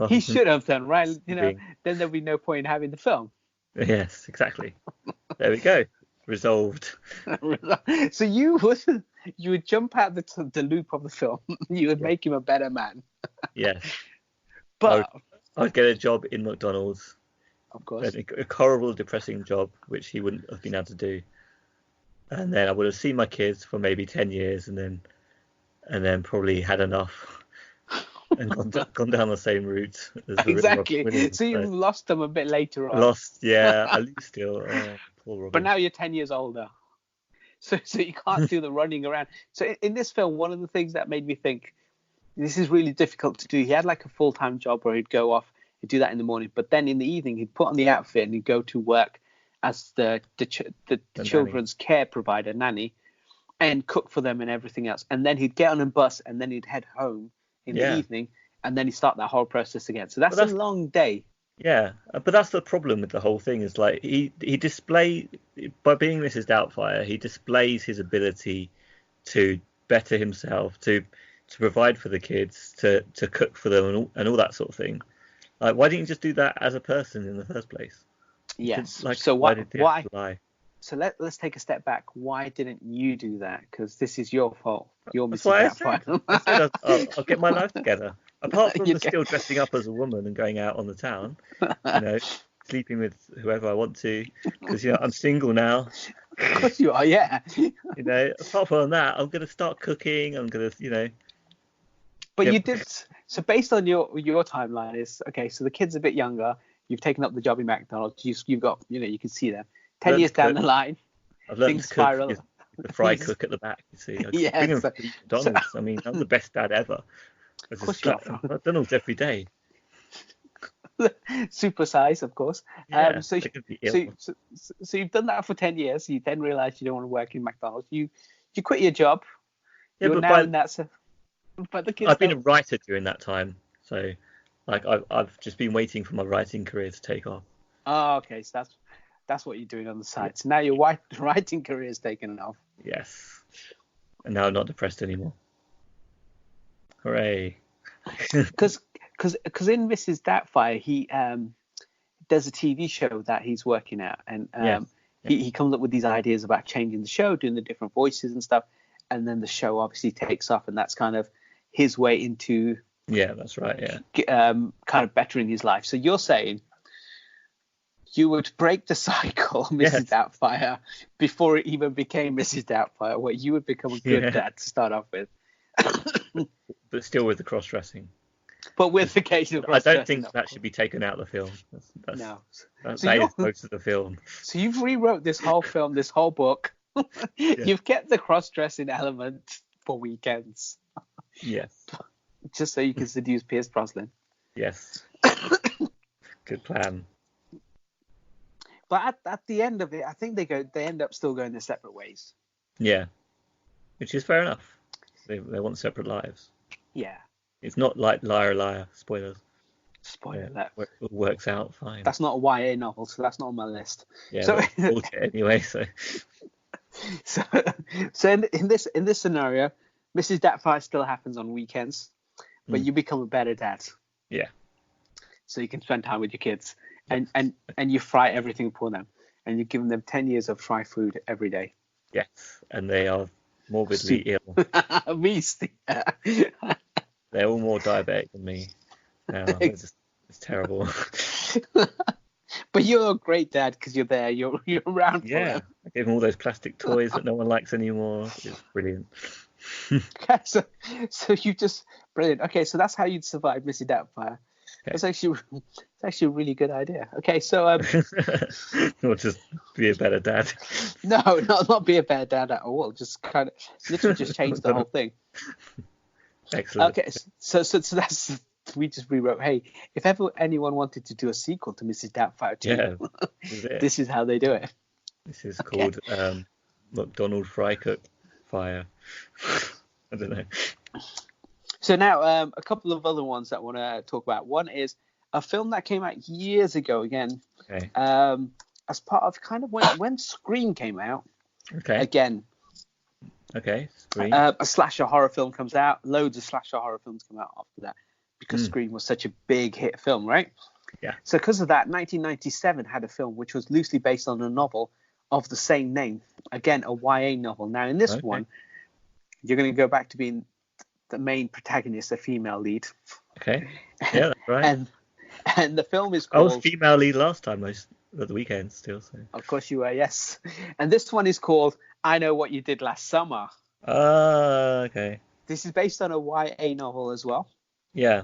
He should have done, right? Then there'll be no point in having the film. Yes, exactly. There we go. Resolved. So you would jump out the loop of the film. You would make him a better man. Yes. But I'd get a job in McDonald's. Of course. A horrible, depressing job, which he wouldn't have been able to do. And then I would have seen my kids for maybe 10 years and then probably had enough and gone down the same route as the exactly. Williams, so you lost them a bit later on. I lose still. Oh, poor Robin. But now you're 10 years older. So you can't do the running around. So in this film, one of the things that made me think this is really difficult to do. He had like a full-time job where he'd go off, he'd do that in the morning, but then in the evening he'd put on the outfit and he'd go to work as the children's care provider, nanny, and cook for them and everything else. And then he'd get on a bus and then he'd head home in the evening and then he'd start that whole process again. So that's a long day. Yeah, but that's the problem with the whole thing is like he displays, by being Mrs. Doubtfire, he displays his ability to better himself, to provide for the kids, to cook for them and all that sort of thing. Like, why didn't you just do that as a person in the first place? Yes. Like, so why? Lie? So let's take a step back. Why didn't you do that? Because this is your fault. You're That's Mrs. why Doubtfire. I said I'll get my life together. Apart from still dressing up as a woman and going out on the town, sleeping with whoever I want to, because I'm single now. Of course you are, yeah. Apart from that, I'm gonna start cooking. I'm gonna, But you did. So based on your timeline is okay. So the kid's a bit younger. You've taken up the job in McDonald's. You've got, you can see them. 10 years down the line, I've learned things spiral. The fry cook at the back. You see, Yeah, bring him to McDonald's. I mean, I'm the best dad ever. I just McDonald's every day. Super size, of course. Yeah, so you've done that for 10 years. You then realised you don't want to work in McDonald's. You quit your job. Yeah, You're but now in that. But the kids. I've been a writer during that time. So, like, I've just been waiting for my writing career to take off. Oh, okay. So that's what you're doing on the side. So now your writing career is taken off. Yes. And now I'm not depressed anymore. Hooray. Because in Mrs. Doubtfire, he does a TV show that he's working at, and he comes up with these ideas about changing the show, doing the different voices and stuff, and then the show obviously takes off, and that's kind of his way into that's right, kind of bettering his life. So you're saying you would break the cycle, Mrs. Doubtfire, before it even became Mrs. Doubtfire, where you would become a good dad to start off with. But still with the cross-dressing. But with the occasional I cross-dressing. don't think that should be taken out of the film. No. That is most of the film. So you've rewrote this whole film, this whole book. You've kept the cross-dressing element for weekends. Yes. Just so you can seduce Pierce Brosnan. Yes. Good plan. But at the end of it, I think they end up still going their separate ways. Yeah. Which is fair enough. They want separate lives. Yeah. It's not like Liar Liar. Spoilers. Spoiler alert. It works out fine. That's not a YA novel, so that's not on my list. Yeah, so anyway. So in this scenario, Mrs. Doubtfire still happens on weekends, but you become a better dad. Yeah. So you can spend time with your kids, and you fry everything for them, and you're giving them 10 years of fry food every day. Yes, and they are morbidly ill. They're all more diabetic than me now. It's terrible. But you're a great dad because you're there. You're around for them. I give them all those plastic toys that no one likes anymore. It's brilliant. Okay, so you just brilliant. Okay, so that's how you'd survive Missy Doubtfire. Okay. It's actually a really good idea. Okay, so or just be a better dad. No, not be a better dad at all. Just kind of literally just change the whole thing. Excellent. Okay, so that's we just rewrote. Hey, if ever anyone wanted to do a sequel to Mrs. Doubtfire 2, this is how they do it. This is called McDonald Fry Cook Fire. I don't know. So now a couple of other ones that I want to talk about. One is a film that came out years ago again. Okay. As part of kind of when Scream came out. Okay. Again. Okay. Scream. A slasher horror film comes out. Loads of slasher horror films come out after that because Scream was such a big hit film, right? Yeah. So because of that, 1997 had a film which was loosely based on a novel of the same name. Again, a YA novel. Now in this one, you're going to go back to being the main protagonist, a female lead. Okay. Yeah, that's right. and the film is called... I was female lead last time, at the weekend still. So. Of course you were, yes. And this one is called I Know What You Did Last Summer. Okay. This is based on a YA novel as well. Yeah.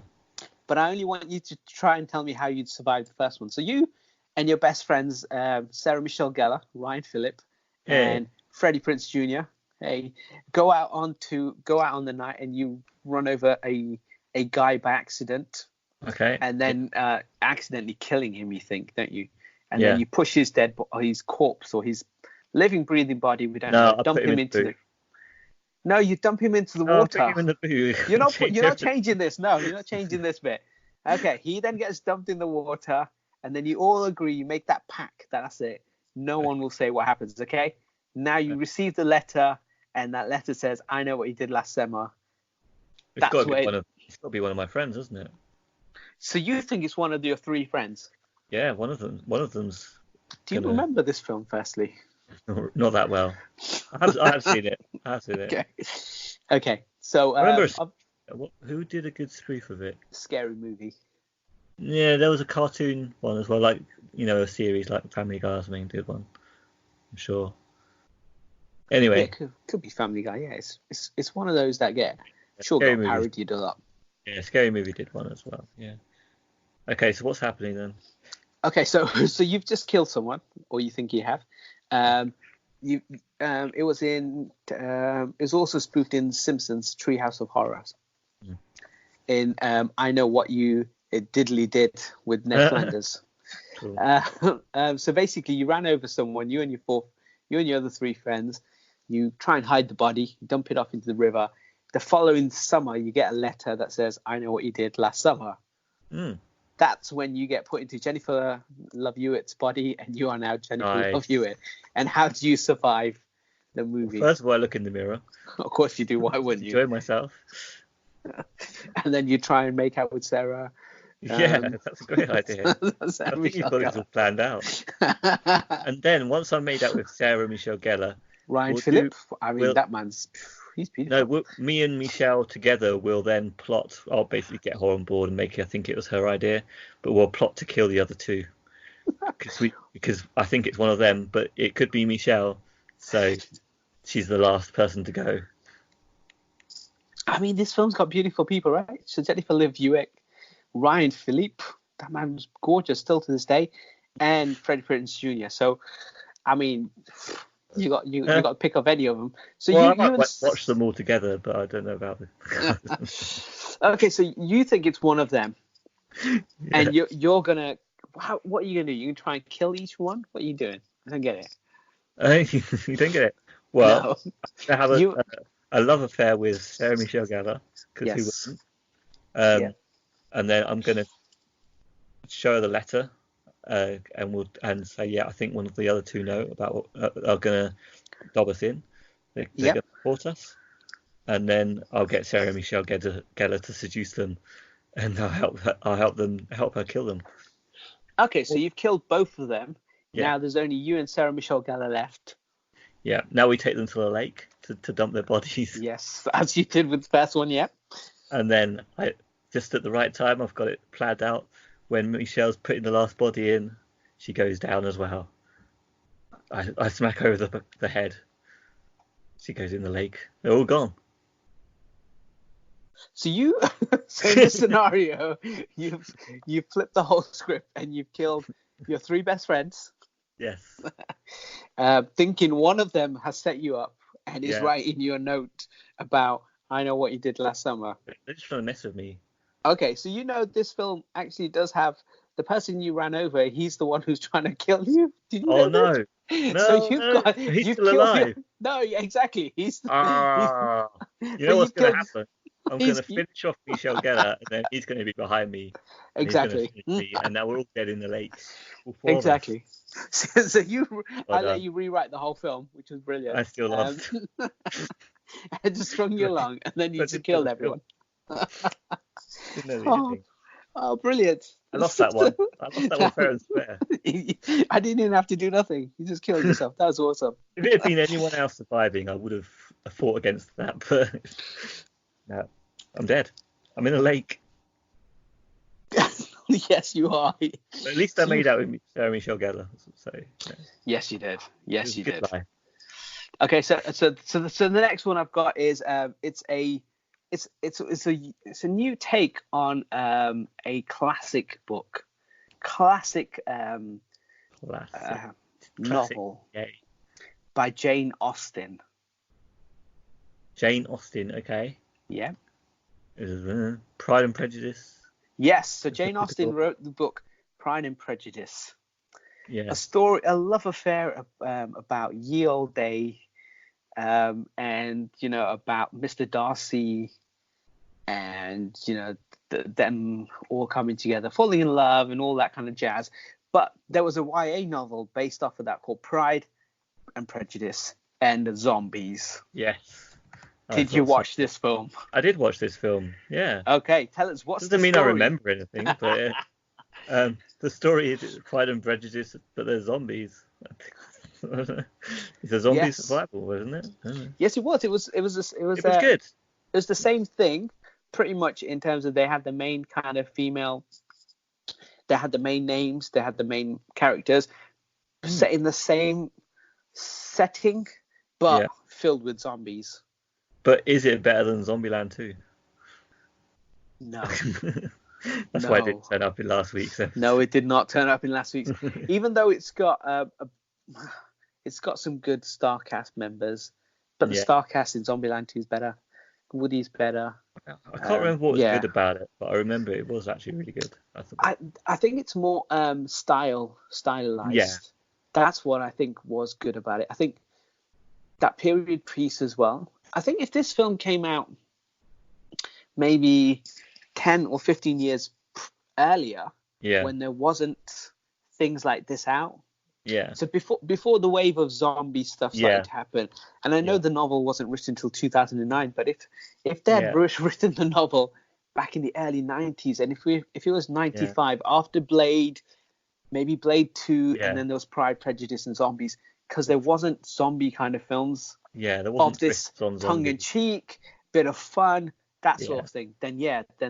But I only want you to try and tell me how you'd survive the first one. So you and your best friends, Sarah Michelle Gellar, Ryan Phillip, and Freddie Prinze Jr., go out on the night and you run over a guy by accident. Okay. And then accidentally killing him, you think, don't you? And then you push his his corpse or his living, breathing body. We don't know. Dump him into the. No, you dump him into the water. Put him in the poo. You're not changing this. No, you're not changing this bit. Okay, he then gets dumped in the water, and then you all agree. You make that pact. That's it. No one will say what happens. Okay. Now you receive the letter, and that letter says, "I know what you did last summer." It's got to be one of my friends, isn't it? So you think it's one of your three friends? Yeah, one of them's. Do you remember this film, firstly? Not that well. I have seen it. Okay. So I remember who did a good spoof of it? Scary Movie. Yeah, there was a cartoon one as well, like a series like Family Guy or something did one. I'm sure. Anyway, it could be Family Guy. Yeah, it's one of those that got parodied a lot. Yeah, Scary Movie did one as well. Yeah. Okay, so what's happening then? Okay, so you've just killed someone, or you think you have. It was also spoofed in Simpsons Treehouse of Horrors. In I Know What You Diddly Did with Ned Flanders. Cool. So basically, you ran over someone. You and your other three friends. You try and hide the body. You dump it off into the river. the following summer you get a letter that says, "I know what you did last summer." That's when you get put into Jennifer Love Hewitt's body, and you are now Jennifer Love Hewitt. And how do you survive the movie? First of all, I look in the mirror. Of course you do. Why wouldn't you? Enjoy myself. And then you try and make out with Sarah. That's a great idea. I think you've got it all planned out. And then once I'm made out with Sarah Michelle Gellar, Ryan Phillip. That man's he's beautiful. No, me and Michelle together will then plot. I'll basically get her on board and make her think it was her idea, but we'll plot to kill the other two because I think it's one of them, but it could be Michelle, so she's the last person to go. I mean, this film's got beautiful people, right? So Jennifer Love Hewitt, Ryan Phillip, that man's gorgeous still to this day, and Freddie Prinze Jr. So, I mean, you got to pick up any of them. So I might watch them all together, but I don't know about this. Okay, so you think it's one of them, and you're gonna. What are you gonna do? You gonna try and kill each one? What are you doing? I don't get it. You don't get it. Well, no. I have a love affair with Sarah Michelle Gellar, because who wouldn't? And then I'm gonna show her the letter, and say, I think one of the other two know about are gonna dob us in. They're gonna support us, and then I'll get Sarah Michelle Gellar to seduce them, and I'll help her kill them. Okay, so you've killed both of them. Yeah. Now there's only you and Sarah Michelle Gellar left. Yeah. Now we take them to the lake to dump their bodies. Yes, as you did with the first one. Yeah. And then just at the right time, I've got it planned out. When Michelle's putting the last body in, she goes down as well. I smack her over the head. She goes in the lake. They're all gone. So in this scenario, you've flipped the whole script and you've killed your three best friends. Yes. Thinking one of them has set you up and is writing you a note about, "I know what you did last summer." They're just trying to mess with me. Okay, so this film actually does have the person you ran over. He's the one who's trying to kill you. Did you know no. That? No, he's still alive. No, exactly. You know what's going to happen? I'm going to finish off Michelle Gellar, and then he's going to be behind me. Exactly. And now we're all dead in the lake. Exactly. So I let you rewrite the whole film, which was brilliant. I still lost. I just strung you along, and then you just killed everyone. Oh, brilliant. I lost that one. Fair and square. I didn't even have to do nothing. You just killed yourself. That was awesome. If it had been anyone else surviving, I would have fought against that. But no, I'm dead. I'm in a lake. Yes, you are. At least I made out with Sarah Michelle Gellar. So, yeah. Yes, you did. Yes, you did. Lie. Okay, so the next one I've got is it's a new take on a classic book, classic novel by Jane Austen. Jane Austen, okay. Yeah. Pride and Prejudice. Yes, so Jane Austen wrote the book Pride and Prejudice. Yeah. A love affair about ye olde day, and about Mr. Darcy, and them all coming together, falling in love, and all that kind of jazz. But there was a YA novel based off of that called Pride and Prejudice and Zombies. Yes. Did you watch this film? I did watch this film. Yeah. Okay, tell us what's Doesn't mean I remember anything, but the story is Pride and Prejudice, but there's zombies. It's a zombie survival, wasn't it? Yes, it was. It was good. It was the same thing, pretty much, in terms of they had the main kind of female. They had the main names. They had the main characters set in the same setting, but filled with zombies. But is it better than Zombieland 2? No. That's why it didn't turn up in last week's episode. No, it did not turn up in last week's. Even though it's got some good star cast members, but the star cast in Zombieland 2 is better. Woody's better. I can't remember what was good about it, but I remember it was actually really good. I think it's more stylized. Yeah. That's what I think was good about it. I think that period piece as well. I think if this film came out maybe 10 or 15 years earlier, when there wasn't things like this out. Yeah. So before the wave of zombie stuff started to happen, and I know the novel wasn't written until 2009, but if they had written the novel back in the early 90s, and if it was 95 after Blade, maybe Blade 2, and then there was Pride, Prejudice, and Zombies, because there wasn't zombie kind of films. Yeah, there wasn't of this tongue-in-cheek, bit of fun, that sort of thing. Then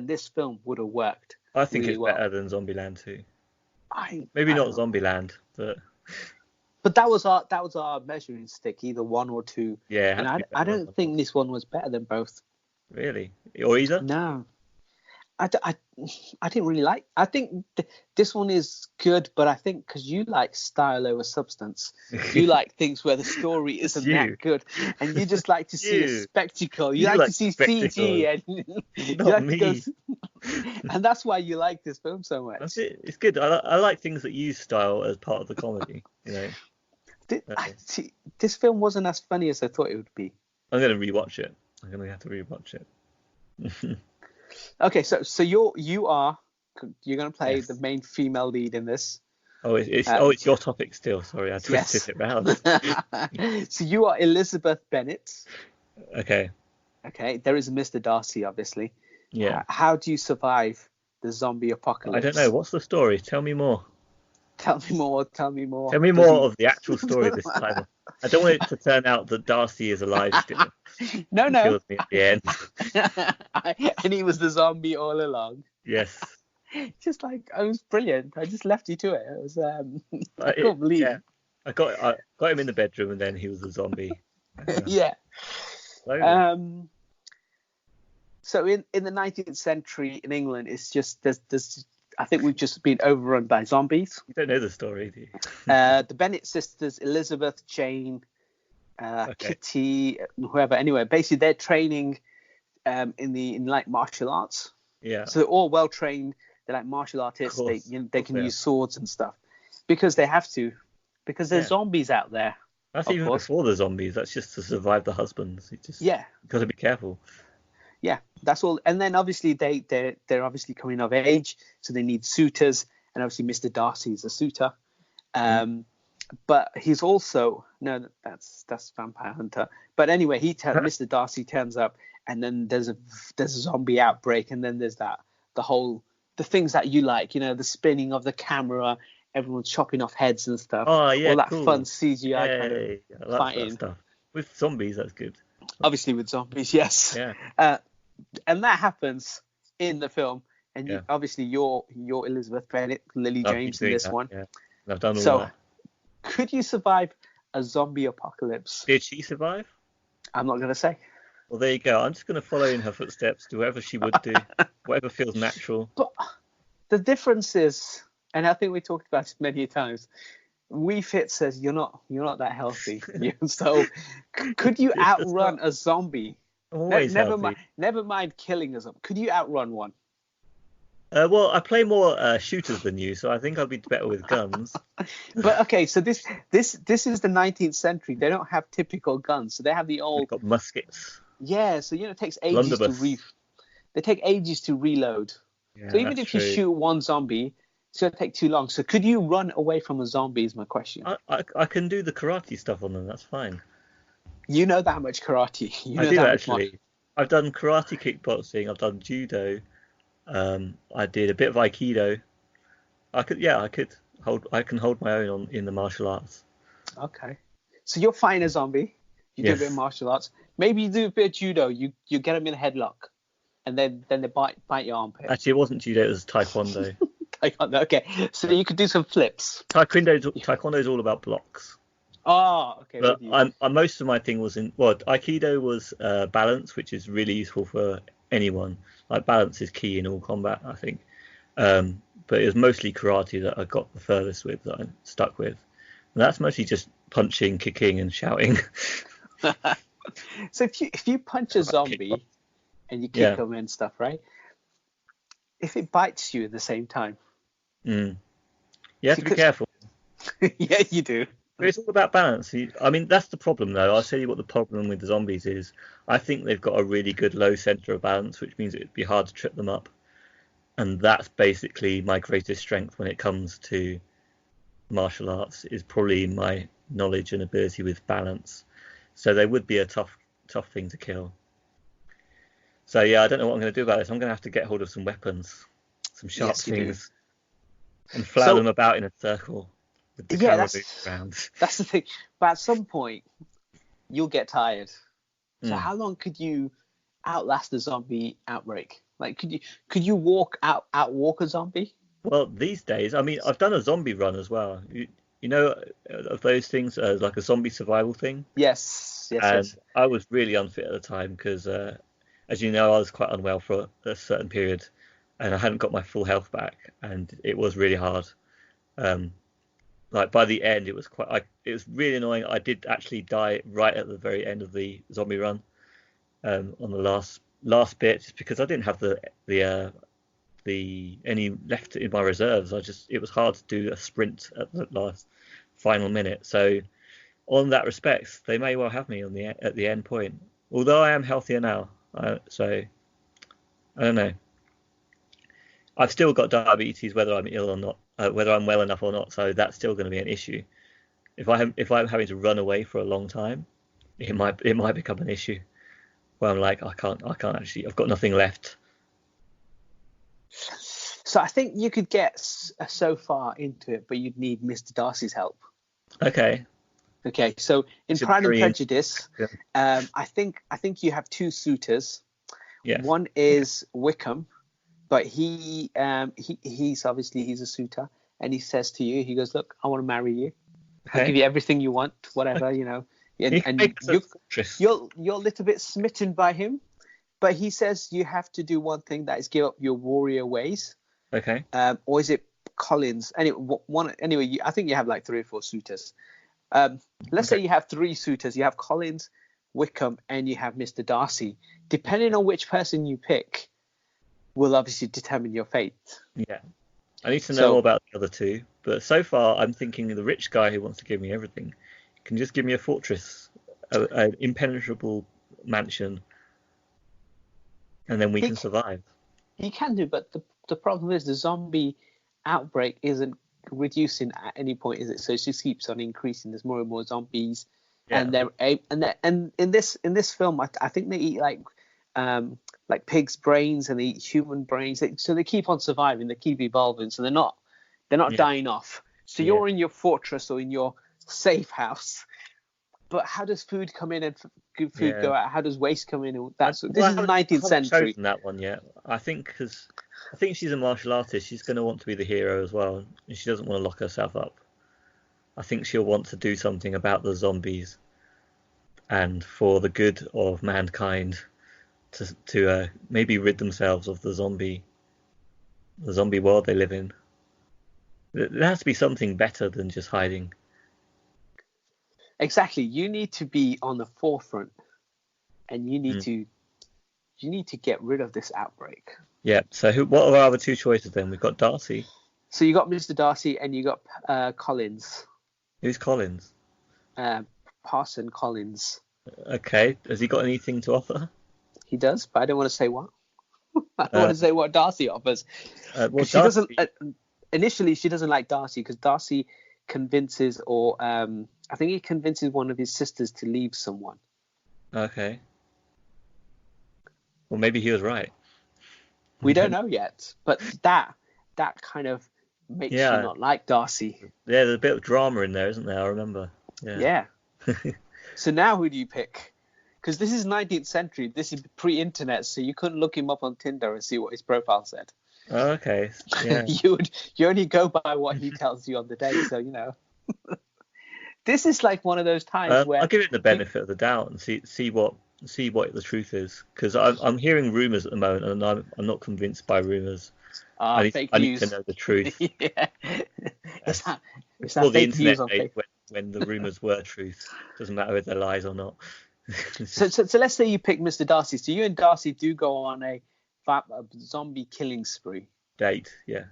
this film would have worked. I think really it's well. better than Zombieland 2. Maybe not Zombieland, but that was our measuring stick, either 1 or 2. Yeah, and I don't think this one was better than both. Really? Or either? No. I didn't really like. I think this one is good, but I think because you like style over substance, you like things where the story isn't that good, and you just like to see a spectacle. You like to see CG, and you like to go, and that's why you like this film so much. That's it. It's good. I like things that use style as part of the comedy. This film wasn't as funny as I thought it would be. I'm going to rewatch it. I'm going to have to rewatch it. Okay, so you're going to play the main female lead in this. Oh, it's your topic still. Sorry, I twisted it round. So you are Elizabeth Bennet. Okay. There is Mr. Darcy, obviously. Yeah. How do you survive the zombie apocalypse? I don't know. What's the story? Tell me more. Tell me more. Tell me more of the actual story this time. I don't want it to turn out that Darcy is alive still. No. He kills me at the end. And he was the zombie all along. Yes. Just like, it was brilliant. I just left you to it. It was I couldn't believe. Yeah. I got him in the bedroom, and then he was a zombie. Yeah. So in the 19th century in England, it's just there's I think we've just been overrun by zombies. You don't know the story, do you? The Bennett sisters, Elizabeth, Jane, Kitty, whoever. Anyway, basically they're training in like martial arts. Yeah. So they're all well trained. They're like martial artists. They can use swords and stuff because they have to, because there's zombies out there. That's even before the zombies. That's just to survive the husbands. You've got to be careful. Yeah, that's all. And then obviously they're obviously coming of age, so they need suitors. And obviously Mr. Darcy is a suitor. But he's also that's Vampire Hunter. But anyway, Mr. Darcy turns up, and then there's a zombie outbreak, and then there's the things that you like, the spinning of the camera, everyone chopping off heads and stuff. Oh yeah, all that fun CGI kind of fighting. That stuff. With zombies, that's good. Obviously with zombies, yes. Yeah. And that happens in the film, and obviously you're Elizabeth Bennet, Lily James in this one. Yeah. I've done all that. Could you survive a zombie apocalypse? Did she survive? I'm not going to say. Well, there you go. I'm just going to follow in her footsteps, do whatever she would do, whatever feels natural. But the difference is, and I think we talked about it many times, Wii Fit says you're not that healthy. So could you outrun a zombie? Never mind killing a zombie. Could you outrun one? Well, I play more shooters than you, so I think I'll be better with guns. But okay, so this is the 19th century. They don't have typical guns, so they have the old. They've got muskets. Yeah, so it takes ages They take ages to reload. Yeah, so even if you shoot one zombie, it's going to take too long. So could you run away from a zombie? Is my question. I can do the karate stuff on them. That's fine. You know that much karate. I do actually. I've done karate, kickboxing. I've done judo. I did a bit of aikido. I can hold my own in the martial arts. Okay. So you're fighting a zombie. You do a bit of martial arts. Maybe you do a bit of judo. You get them in a headlock, and then they bite your armpit. Actually, it wasn't judo. It was taekwondo. Taekwondo. Okay. So you could do some flips. Taekwondo is all about blocks. Oh, okay. But most of my thing was aikido was balance, which is really useful for anyone. Like balance is key in all combat, I think. But it was mostly karate that I got the furthest with, that I stuck with. And that's mostly just punching, kicking, and shouting. So if you punch a zombie and you kick them and stuff, right? If it bites you at the same time, you have to be careful. Yeah, you do. But it's all about balance. I mean, that's the problem, though. I'll tell you what the problem with the zombies is. I think they've got a really good low center of balance, which means it'd be hard to trip them up. And that's basically my greatest strength when it comes to martial arts, is probably my knowledge and ability with balance. So they would be a tough thing to kill. So yeah, I don't know what I'm going to do about this. I'm going to have to get hold of some weapons, some sharp things, and flout them about in a circle with the camera moving around. That's the thing. But at some point, you'll get tired. So how long could you outlast a zombie outbreak? Like, could you outwalk a zombie? Well, these days, I mean, I've done a zombie run as well. You know of those things, like a zombie survival thing? Yes. I was really unfit at the time because, as you know, I was quite unwell for a certain period, and I hadn't got my full health back, and it was really hard. Like by the end, it was really annoying. I did actually die right at the very end of the zombie run, on the last bit, just because I didn't have any left in my reserves. It was hard to do a sprint at the last final minute. So on that respect, they may well have me at the end point. Although I am healthier now, so I don't know. I've still got diabetes, whether I'm ill or not, whether I'm well enough or not. So that's still going to be an issue. If I'm having to run away for a long time, it might become an issue. Where I'm like, I can't actually. I've got nothing left. So I think you could get so far into it, but you'd need Mr. Darcy's help. Okay. So in Pride and Prejudice, I think you have two suitors. Yes. One is Wickham, but he's obviously a suitor, and he says to you, he goes, "Look, I want to marry you. I'll give you everything you want, whatever, you know." And you're a little bit smitten by him, but he says you have to do one thing, that is give up your warrior ways. Okay. Or is it Collins? Anyway, I think you have like 3 or 4 suitors. Let's say you have 3 suitors. You have Collins, Wickham, and you have Mr. Darcy. Depending on which person you pick, will obviously determine your fate. Yeah. I need to know more about the other 2, but so far I'm thinking the rich guy who wants to give me everything can just give me a fortress, an impenetrable mansion, and then we can survive. He can do, but the problem is the zombie outbreak isn't reducing at any point, is it? So it just keeps on increasing. There's more and more zombies, and in this film, I think they eat like pigs' brains and they eat human brains. So they keep on surviving. They keep evolving. So they're not dying off. So you're in your fortress or in your safe house, but how does food come in and good food go out? How does waste come in? This is the 19th century. I haven't chosen that one yet. I think she's a martial artist. She's going to want to be the hero as well, and she doesn't want to lock herself up. I think she'll want to do something about the zombies, and for the good of mankind, to maybe rid themselves of the zombie world they live in. There has to be something better than just hiding. Exactly. You need to be on the forefront, and you need to get rid of this outbreak. Yeah. So what are our other 2 choices then? We've got Darcy. So you got Mr. Darcy and you got Collins. Who's Collins? Parson Collins. Okay. Has he got anything to offer? He does, but I don't want to say what. I don't want to say what Darcy offers. She doesn't. Initially, she doesn't like Darcy because Darcy convinces, or I think he convinces one of his sisters to leave someone. Okay. Well, maybe he was right. We don't know yet, but that kind of makes you not like Darcy. Yeah, there's a bit of drama in there, isn't there? I remember. Yeah. So now who do you pick? Because this is 19th century. This is pre-internet, so you couldn't look him up on Tinder and see what his profile said. Oh, okay. Yeah. You only go by what he tells you on the day, so you know. This is like one of those times where I'll give it the benefit of the doubt and see what the truth is, because I'm hearing rumors at the moment and I'm not convinced by rumors. I need to know the truth. Yeah. It's that before the fake news internet when the rumors were truth. Doesn't matter if they're lies or not. So let's say you pick Mr. Darcy. So you and Darcy do go on a zombie killing spree. Date, yeah.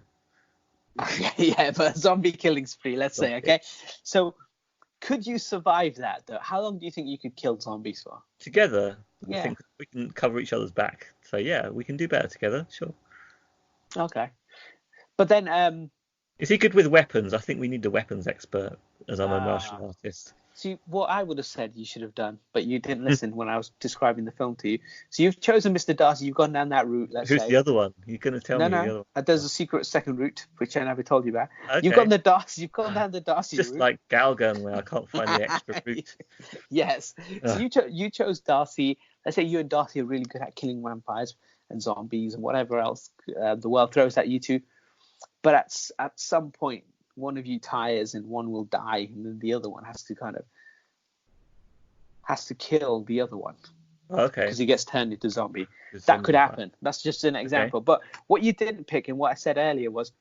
Yeah, but a zombie killing spree, let's say, okay? So Could you survive that though? How long do you think you could kill zombies for? Together, Yeah. I think we can cover each other's back. So yeah, we can do better together. Sure. Okay. But then, Is he good with weapons? I think we need a weapons expert, as I'm a martial artist. see, what I would have said you should have done, but you didn't listen when I was describing the film to you. So you've chosen Mr. Darcy. You've gone down that route. Let's Who's say. the other one? You're going to tell me the other No. one. There's a secret second route, which I never told you about. Okay. You've gone the Darcy. You've gone down the Darcy Just route. like Galgun, where I can't find the extra route. Yes. So you chose Darcy. Let's say you and Darcy are really good at killing vampires and zombies and whatever else the world throws at you two. But at some point, one of you tires and one will die, and then the other one has to kill the other one. Okay. Because he gets turned into zombie. That could happen. That's just an example. Okay. But what you didn't pick, and what I said earlier, was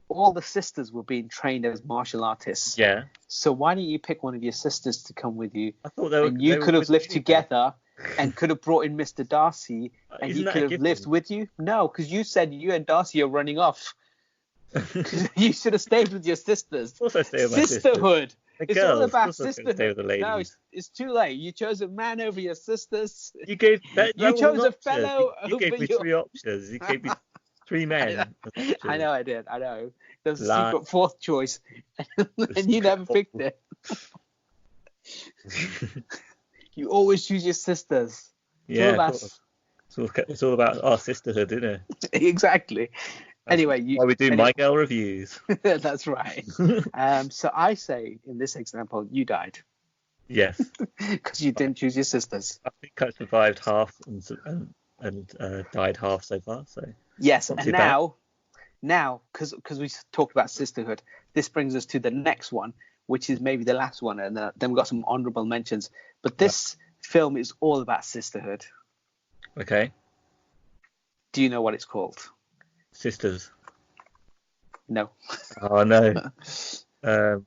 all the sisters were being trained as martial artists. Yeah. So why didn't you pick one of your sisters to come with you? I thought they you could have lived together and could have brought in Mr. Darcy, and he could have lived with you. No, because you said you and Darcy are running off. You should have stayed with your sisters. Of course I stay with my sisterhood. Sisters. It's all about sisterhood. Stay with the ladies. No, it's too late. You chose a man over your sisters. You gave you chose a fellow you over gave me 3 options. You gave me 3 men. I know I did. I know. There's a secret fourth choice, and you never picked it. You always choose your sisters. Yeah, it's all about our sisterhood, isn't it? Exactly. Anyway, why we do MyGuy reviews. That's right. So I say, in this example, you died. Yes. Because you didn't choose your sisters. I think I survived half and died half so far. So yes, and now, because we talked about sisterhood, this brings us to the next one, which is maybe the last one, and then we've got some honourable mentions. But this film is all about sisterhood. Okay. Do you know what it's called? Sisters. No. Oh no. The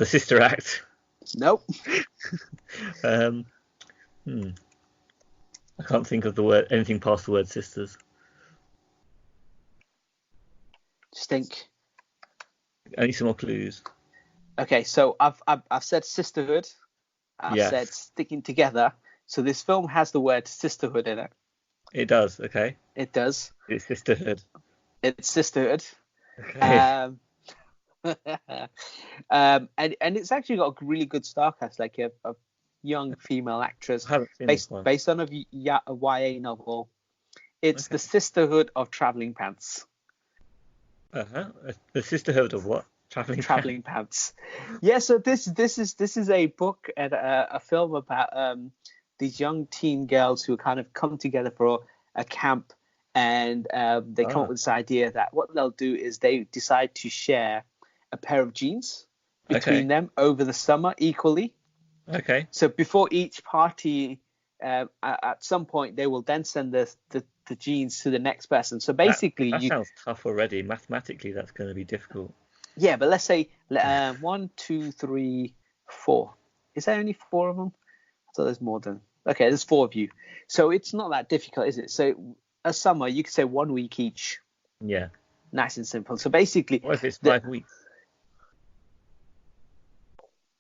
Sister Act. Nope. I can't think of the word anything past the word sisters. Just think. I need some more clues. Okay, so I've said sisterhood. I've said sticking together. So this film has the word sisterhood in it. It does, okay. It does. It's sisterhood. It's sisterhood. Okay. And it's actually got a really good star cast, like a young female actress based on a YA novel. It's the Sisterhood of Traveling Pants. The Sisterhood of what? Traveling Pants. Yeah. So this is a book and a film about these young teen girls who kind of come together for a camp, and they come up with this idea that what they'll do is they decide to share a pair of jeans between them over the summer equally. Okay. So before each party, at some point, they will then send the jeans to the next person. So basically, that sounds tough already. Mathematically, that's going to be difficult. Yeah, but let's say 1, 2, 3, 4. Is there only 4 of them? So there's more than. Okay, there's 4 of you. So it's not that difficult, is it? So a summer, you could say 1 week each. Yeah. Nice and simple. So basically. What if it's 5 weeks?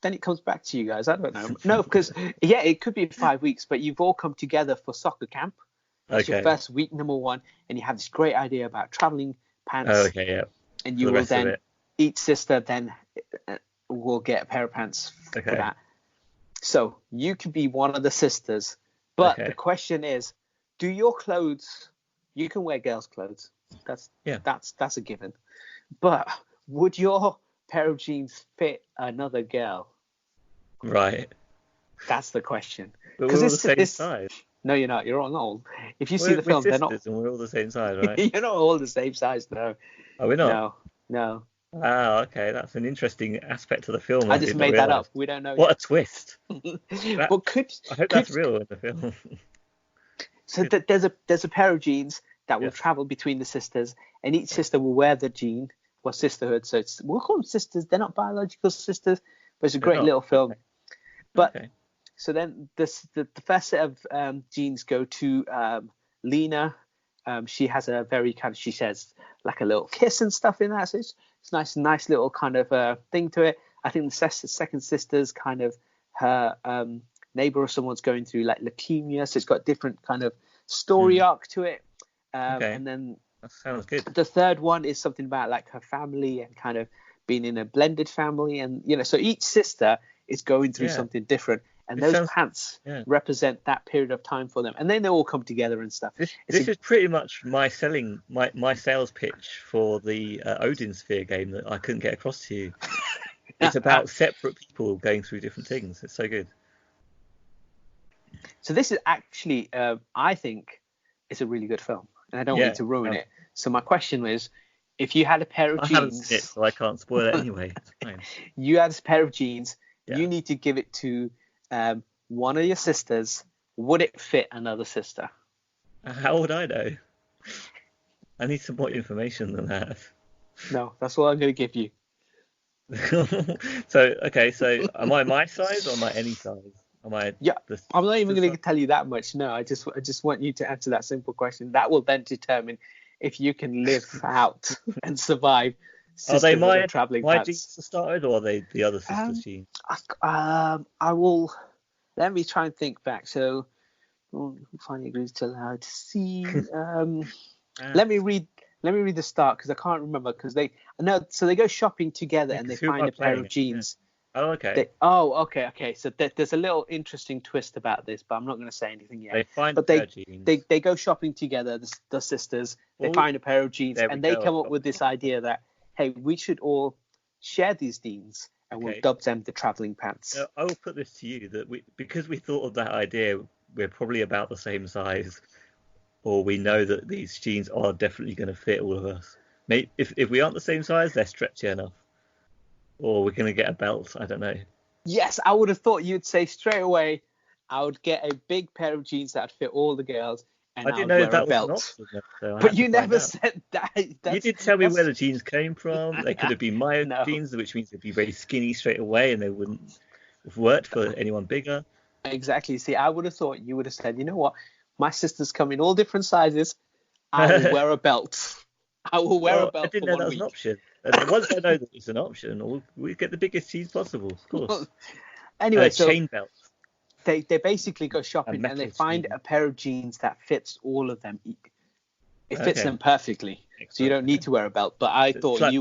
Then it comes back to you guys. I don't know. No, because it could be 5 weeks, but you've all come together for soccer camp. It's your first week, number 1, and you have this great idea about traveling pants. Oh, okay, yeah. And you will then, each sister then will get a pair of pants for that. So you could be one of the sisters, but the question is, do your clothes? You can wear girls' clothes. That's a given. But would your pair of jeans fit another girl? Right. That's the question. But we're all the same size. No, you're not. You're all old. If you see the film, they're not. And we're all the same size, right? You're not all the same size, no. Are we not? No. Oh, okay. That's an interesting aspect of the film. I just made that up. We don't know. What a twist! I hope that's real in the film. So there's a pair of jeans that will travel between the sisters, and each sister will wear the jean. Well, sisterhood. So we'll call them sisters. They're not biological sisters, but it's a great little film. Okay. But so then the first set of jeans go to Lena. She has a very she says like a little kiss and stuff in that. So It's nice little kind of thing to it. I think the second sister's kind of her neighbor or someone's going through like leukemia, so it's got different kind of story arc to it. And then that sounds good. The third one is something about like her family and kind of being in a blended family, and so each sister is going through something different, and those pants represent that period of time for them, and then they all come together and stuff. This is pretty much my sales pitch for the Odin Sphere game that I couldn't get across to you. It's about separate people going through different things. It's so good. So this is actually, I think, it's a really good film, and I don't want you to ruin it. So my question was, if you had a pair of jeans, I haven't seen it, so I can't spoil it anyway. It's fine. You had a pair of jeans. You need to give it to one of your sisters. Would it fit another sister? How would I know? I need some more information than that. No, that's all I'm going to give you. So am I my size or am I any size? Am I? Yeah, I'm not even going to tell you that much. No, I just want you to answer that simple question. That will then determine if you can live out and survive. Are they my pants. jeans to start with, or are they the other sister's jeans? I will. Let me try and think back. So, finally agrees to allow to see. Let me read the start because I can't remember So they go shopping together and they find a pair of jeans. Yeah. Oh, okay. Okay. So there's a little interesting twist about this, but I'm not going to say anything yet. They find a pair of jeans. They go shopping together, the sisters. They find a pair of jeans, and they come up with this idea that, hey, we should all share these jeans, and we'll dub them the traveling pants. So I will put this to you that because we thought of that idea, we're probably about the same size, or we know that these jeans are definitely going to fit all of us. Maybe if we aren't the same size, they're stretchy enough. Or we're going to get a belt. I don't know. Yes, I would have thought you'd say straight away, I would get a big pair of jeans that fit all the girls, and I didn't know that was an option. So but you never said that. You did tell me where the jeans came from. They could have been my jeans, which means they'd be really skinny straight away, and they wouldn't have worked for anyone bigger. Exactly. See, I would have thought you would have said, you know what? My sisters come in all different sizes. I will wear a belt. I will wear a belt. I didn't know that was an option. And once I know that it's an option, we get the biggest jeans possible, of course. Anyway, so chain belts. They basically go shopping and they find a pair of jeans that fits all of them. It fits them perfectly, so you don't need to wear a belt. But I thought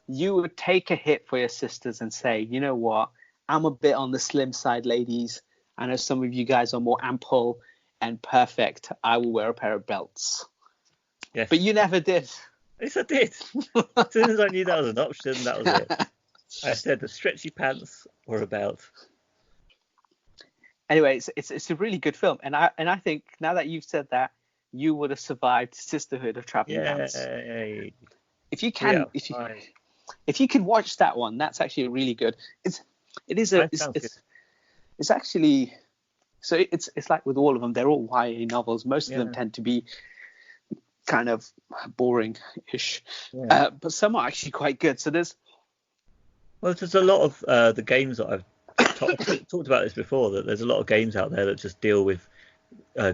you would take a hit for your sisters and say, you know what, I'm a bit on the slim side, ladies. I know some of you guys are more ample and perfect. I will wear a pair of belts. Yes. But you never did. Yes, I did. As soon as I knew that was an option, that was it. I said the stretchy pants or a belt. Anyway, it's a really good film, and I think now that you've said that, you would have survived Sisterhood of Traveling Pants. If you can, if you can watch that one, that's actually really good. It's actually, so it's like with all of them, they're all YA novels. Most of them tend to be kind of boring-ish, but some are actually quite good. So there's a lot of the games that I've talked about this before, that there's a lot of games out there that just deal with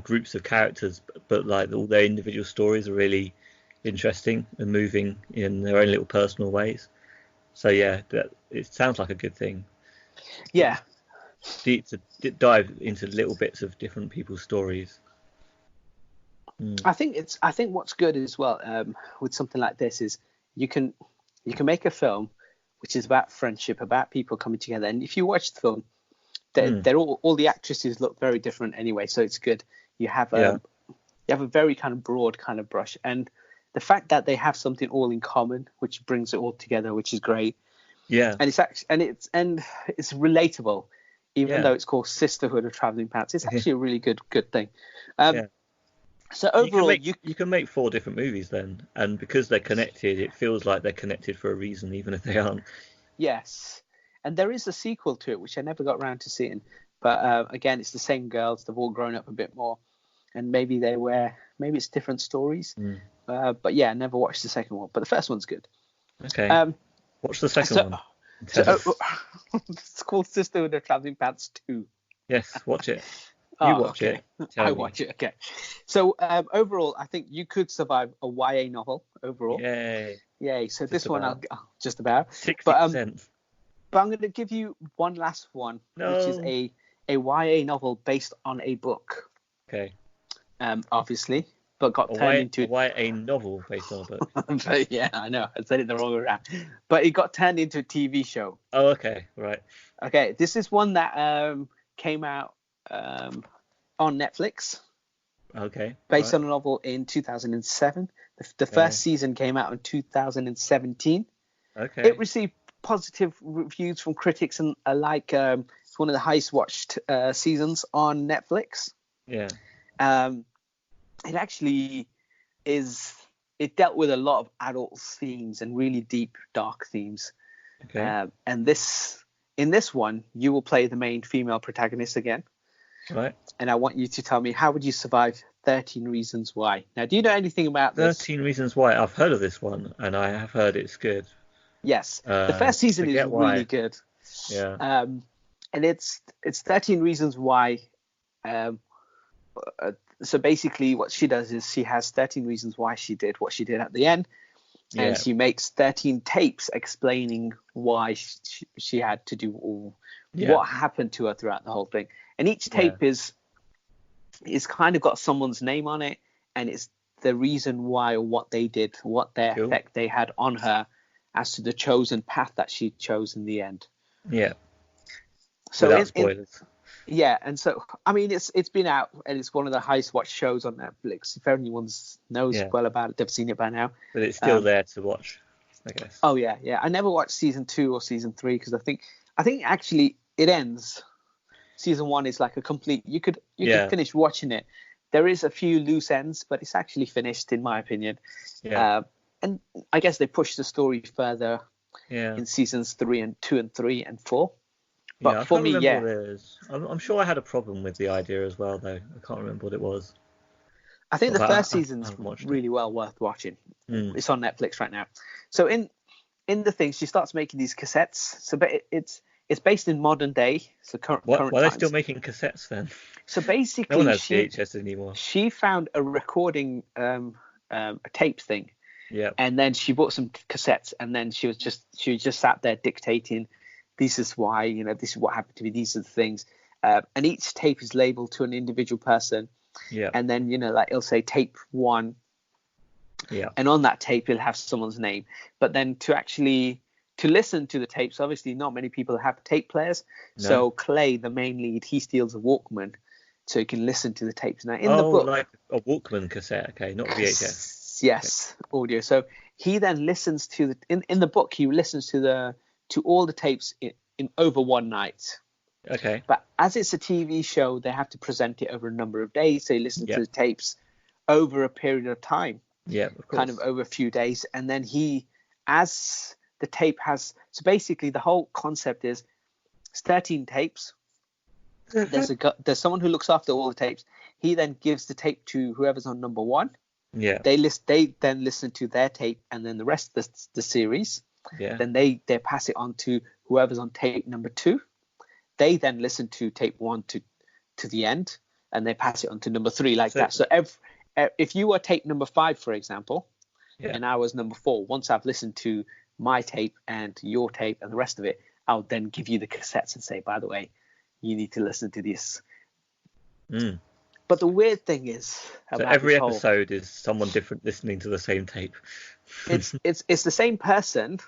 groups of characters, but like all their individual stories are really interesting and moving in their own little personal ways. So it sounds like a good thing. Yeah. To dive into little bits of different people's stories. I think what's good as well with something like this is you can make a film which is about friendship, about people coming together, and if you watch the film, they're all the actresses look very different anyway, so it's good. You have a very kind of broad kind of brush, and the fact that they have something all in common, which brings it all together, which is great. Yeah, and it's relatable, even though it's called Sisterhood of Traveling Pants. It's actually a really good thing. So overall, you can make 4 different movies then, and because they're connected, it feels like they're connected for a reason, even if they aren't. Yes, and there is a sequel to it, which I never got around to seeing. But again, it's the same girls. They've all grown up a bit more, and maybe it's different stories. But I never watched the second one. But the first one's good. Okay. Watch the second one. It's called Sisterhood of Traveling Pants 2. Yes, watch it. You watch okay. it. I watch it. Okay. So overall, I think you could survive a YA novel overall. Yay. Yay. So Just this one, about. just about. 60%. But I'm going to give you one last one, which is a YA novel based on a book. Okay. Obviously, but got turned into a novel based on a book. But yeah, I know I said it the wrong way around. But it got turned into a TV show. Oh, okay, right. Okay, this is one that came out on Netflix. Okay. Based on a novel in 2007. The first season came out in 2017. Okay. It received positive reviews from critics and alike. It's one of the highest watched seasons on Netflix. Yeah. It actually is. It dealt with a lot of adult themes and really deep, dark themes. Okay. And in this one, you will play the main female protagonist again. Right. And I want you to tell me, how would you survive 13 Reasons Why? Now, do you know anything about this? 13 Reasons Why. I've heard of this one, and I have heard it's good. Yes. The first season is really good. Yeah. And it's 13 Reasons Why. So basically what she does is she has 13 reasons why she did what she did at the end. Yeah. And she makes 13 tapes explaining why she had to do all what happened to her throughout the whole thing. And each tape is kind of got someone's name on it, and it's the reason why or what they did, what their effect they had on her as to the chosen path that she chose in the end. Yeah. So without spoilers. Yeah, and so I mean it's been out and it's one of the highest watched shows on Netflix. If anyone knows well about it, they've seen it by now. But it's still there to watch, I guess. Oh yeah. I never watched season 2 or season 3 because I think actually it ends. Season 1 is like a complete. You could finish watching it. There is a few loose ends, but it's actually finished in my opinion. Yeah. And I guess they pushed the story further. Yeah. In seasons 2 and 3 and 4. But for me, I'm sure I had a problem with the idea as well, though. I can't remember what it was. I think the first season's really well worth watching. It's on Netflix right now. So in the thing, she starts making these cassettes. So it's based in modern day. So current why times. Are they still making cassettes then? So basically, no one has VHS anymore. She found a recording, a tape thing. Yeah. And then she bought some cassettes, and then she just sat there dictating. This is why, this is what happened to me. These are the things. And each tape is labeled to an individual person. Yeah. And then, like it'll say tape 1. Yeah. And on that tape, it'll have someone's name. But then to listen to the tapes, obviously not many people have tape players. No. So Clay, the main lead, he steals a Walkman so he can listen to the tapes. Now, in the book. Like a Walkman cassette. Okay, not VHS. Yes, okay. Audio. So he then listens to in the book, he listens to all the tapes in over one night. Okay. But as it's a TV show, they have to present it over a number of days. So you listen to the tapes over a period of time. Yeah, of course. Kind of over a few days. And then as the tape has... So basically, the whole concept is it's 13 tapes. There's someone who looks after all the tapes. He then gives the tape to whoever's on number 1. Yeah. They then listen to their tape and then the rest of the series. Yeah. Then they pass it on to whoever's on tape number 2. They then listen to tape 1 to the end, and they pass it on to number 3 like that. So if you were tape number 5, for example, and I was number 4, once I've listened to my tape and your tape and the rest of it, I'll then give you the cassettes and say, by the way, you need to listen to this. Mm. But the weird thing is, so every episode is someone different listening to the same tape. it's the same person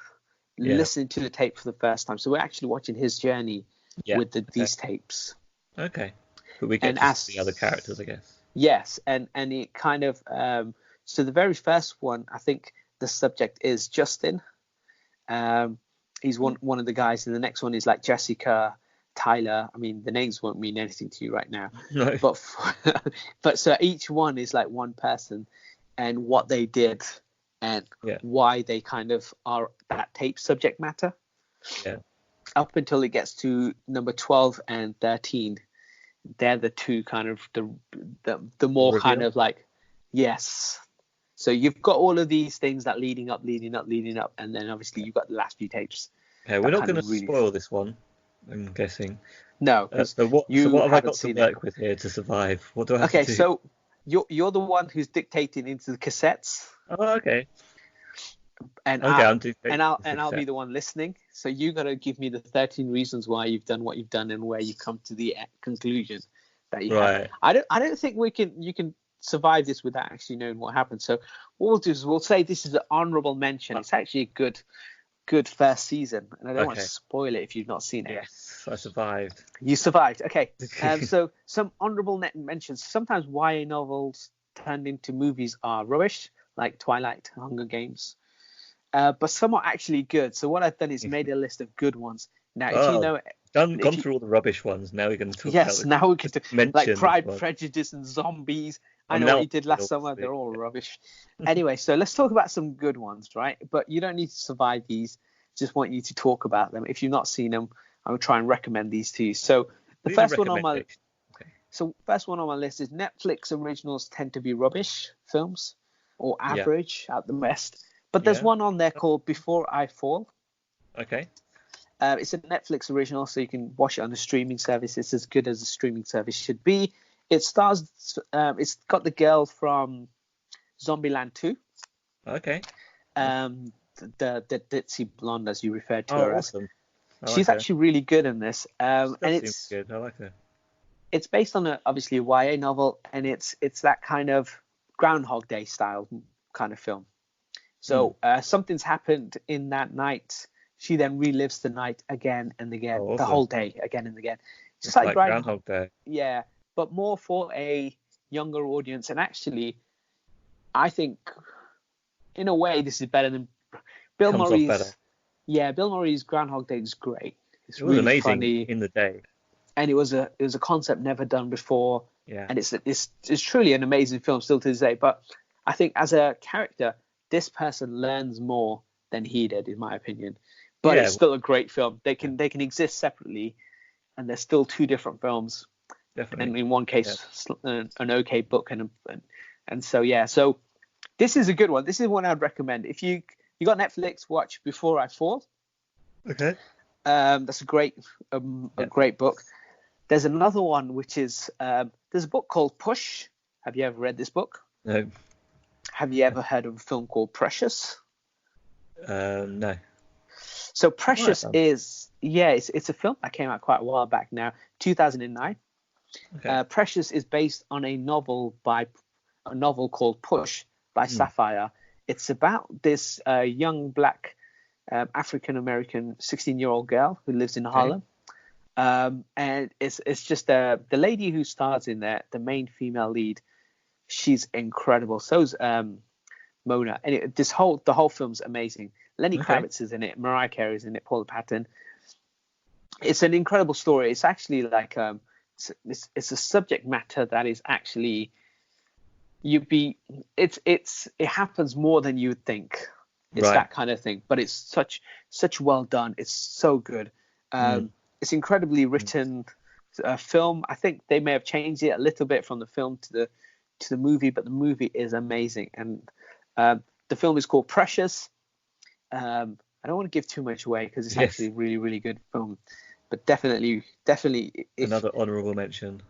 listening to the tape for the first time. So we're actually watching his journey with these tapes. Okay, but we get to see the other characters, I guess. Yes, and it kind of so the very first one, I think the subject is Justin. He's one of the guys, and the next one is like Jessica, Tyler. I mean, the names won't mean anything to you right now. No. But so each one is like one person and what they did and why they kind of are that tape subject matter. Yeah. Up until it gets to number 12 and 13, they're the two kind of the more reveal. Kind of like, yes. So you've got all of these things that leading up, and then obviously you've got the last few tapes. Okay, we're not going to spoil this one, I'm guessing. No, because So what you have I haven't got to seen it. work with here to survive? What do I have to Okay, do? so you're the one who's dictating into the cassettes, Oh, okay. and Okay, I I'm doing and I'll be the one listening. So you gotta give me the 13 reasons why you've done what you've done and where you come to the conclusion that you have. Right. I don't think you can survive this without actually knowing what happened. So what we'll do is we'll say this is an honorable mention. It's actually a good first season, and I don't want to Okay. spoil it if you've not seen it. Yes, I survived. You survived. Okay. So some honorable mentions. Sometimes YA novels turned into movies are rubbish, like Twilight, Hunger Games. But some are actually good. So what I've done is made a list of good ones. Now, if you Oh, know, gone through all the rubbish ones. Now we're going to talk about yes, the now we can do like mention Pride, one. Prejudice, and Zombies. I I mean, know that what was you did good, last summer. obviously. They're all rubbish. Anyway, so let's talk about some good ones, right? But you don't need to survive these. Just want you to talk about them. If you've not seen them, I will try and recommend these to you. So the These are first one on my recommendations. Okay. first one on my list is Netflix originals tend to be rubbish films or Yeah. average at the best. But there's Yeah. one on there called Before I Fall. Okay. It's a Netflix original, so you can watch it on the streaming service. It's as good as a streaming service should be. It stars. It's got the girl from Zombieland 2. Okay. The ditzy blonde, as you referred to Oh, her as. awesome. I like She's her. actually really good in this. That And seems good. I like her. it's based on obviously a YA novel, and it's that kind of Groundhog Day style kind of film. So something's happened in that night. She then relives the night again and again, Oh, awesome. the whole day again and again. It's Just like Groundhog Day. Yeah, but more for a younger audience. And actually, I think in a way this is better than Bill Comes off better. Murray's. Yeah, Bill Murray's Groundhog Day is great. It's It was really amazing funny, in the day. and it was a concept never done before. Yeah. And it's truly an amazing film still to this day. But I think as a character, this person learns more than he did, in my opinion. But it's still a great film. They can exist separately, and they're still two different films. Definitely. And in one case, an okay book, and so yeah. So this is a good one. This is one I'd recommend. If you got Netflix, watch Before I Fall. Okay. That's a great book. There's another one which is there's a book called Push. Have you ever read this book? No. Have you ever heard of a film called Precious? No. So Precious is it's a film that came out quite a while back now, 2009. Okay. Precious is based on a novel called Push by Sapphire. It's about this young black African American 16-year-old girl who lives in Harlem. And it's just the lady who stars in there, the main female lead. She's incredible. So's Mona. And the whole film's amazing. Lenny Kravitz is in it. Mariah Carey is in it. Paula Patton. It's an incredible story. It's actually like it's a subject matter that is actually it happens more than you would think. It's that kind of thing, but it's such well done. It's so good. It's incredibly written film. I think they may have changed it a little bit from the film to the movie, but the movie is amazing. And the film is called Precious. I don't want to give too much away because it's actually a really, really good film. But definitely, another honourable mention.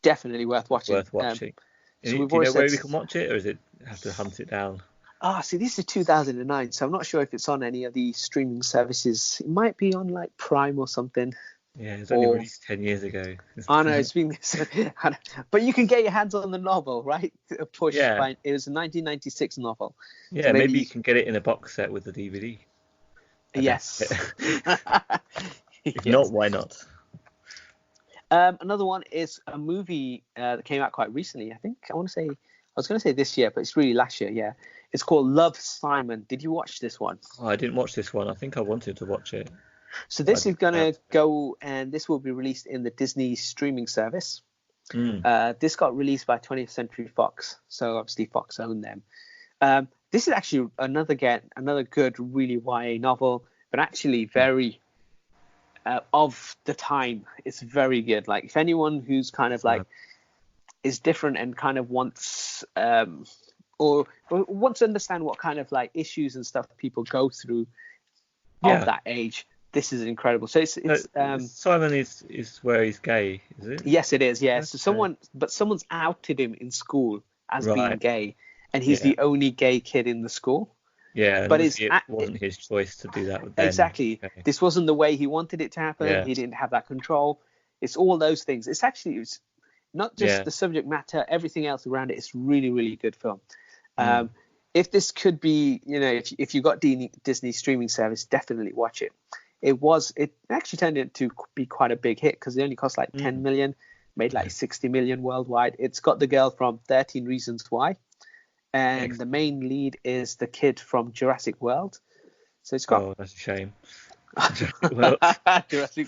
Definitely worth watching. Worth watching. So do you know where we can watch it, or is it have to hunt it down? See, this is 2009, so I'm not sure if it's on any of the streaming services. It might be on like Prime or something. Yeah, it's only released 10 years ago. I know, it's been... But you can get your hands on the novel, right? Push. It was a 1996 novel. Yeah, so maybe you can get it in a box set with the DVD. Yes. If not, why not? Another one is a movie that came out quite recently. I was going to say this year, but it's really last year. Yeah, it's called Love, Simon. Did you watch this one? Oh, I didn't watch this one. I think I wanted to watch it. So this is going to go, and this will be released in the Disney streaming service. This got released by 20th Century Fox, so obviously Fox owned them. This is actually another good, really YA novel, but actually very of the time. It's very good. Like if anyone who's kind of like is different and kind of wants or wants to understand what kind of like issues and stuff people go through of that age, This is incredible. So it's Simon is where he's gay, is it? Yes, it is. Yeah. Okay. So someone's outed him in school as being Right. gay, and he's the only gay kid in the school. Yeah, and But obviously it wasn't his choice to do that then. Exactly. Okay. This wasn't the way he wanted it to happen. Yeah. He didn't have that control. It's all those things. It's not just the subject matter, everything else around it. It's really, really good film. If this could be, if you got Disney streaming service, definitely watch it. It actually turned out to be quite a big hit because it only cost like 10 million, made like 60 million worldwide. It's got the girl from 13 Reasons Why, and the main lead is the kid from Jurassic World. So it's got. Oh, that's a shame. Jurassic.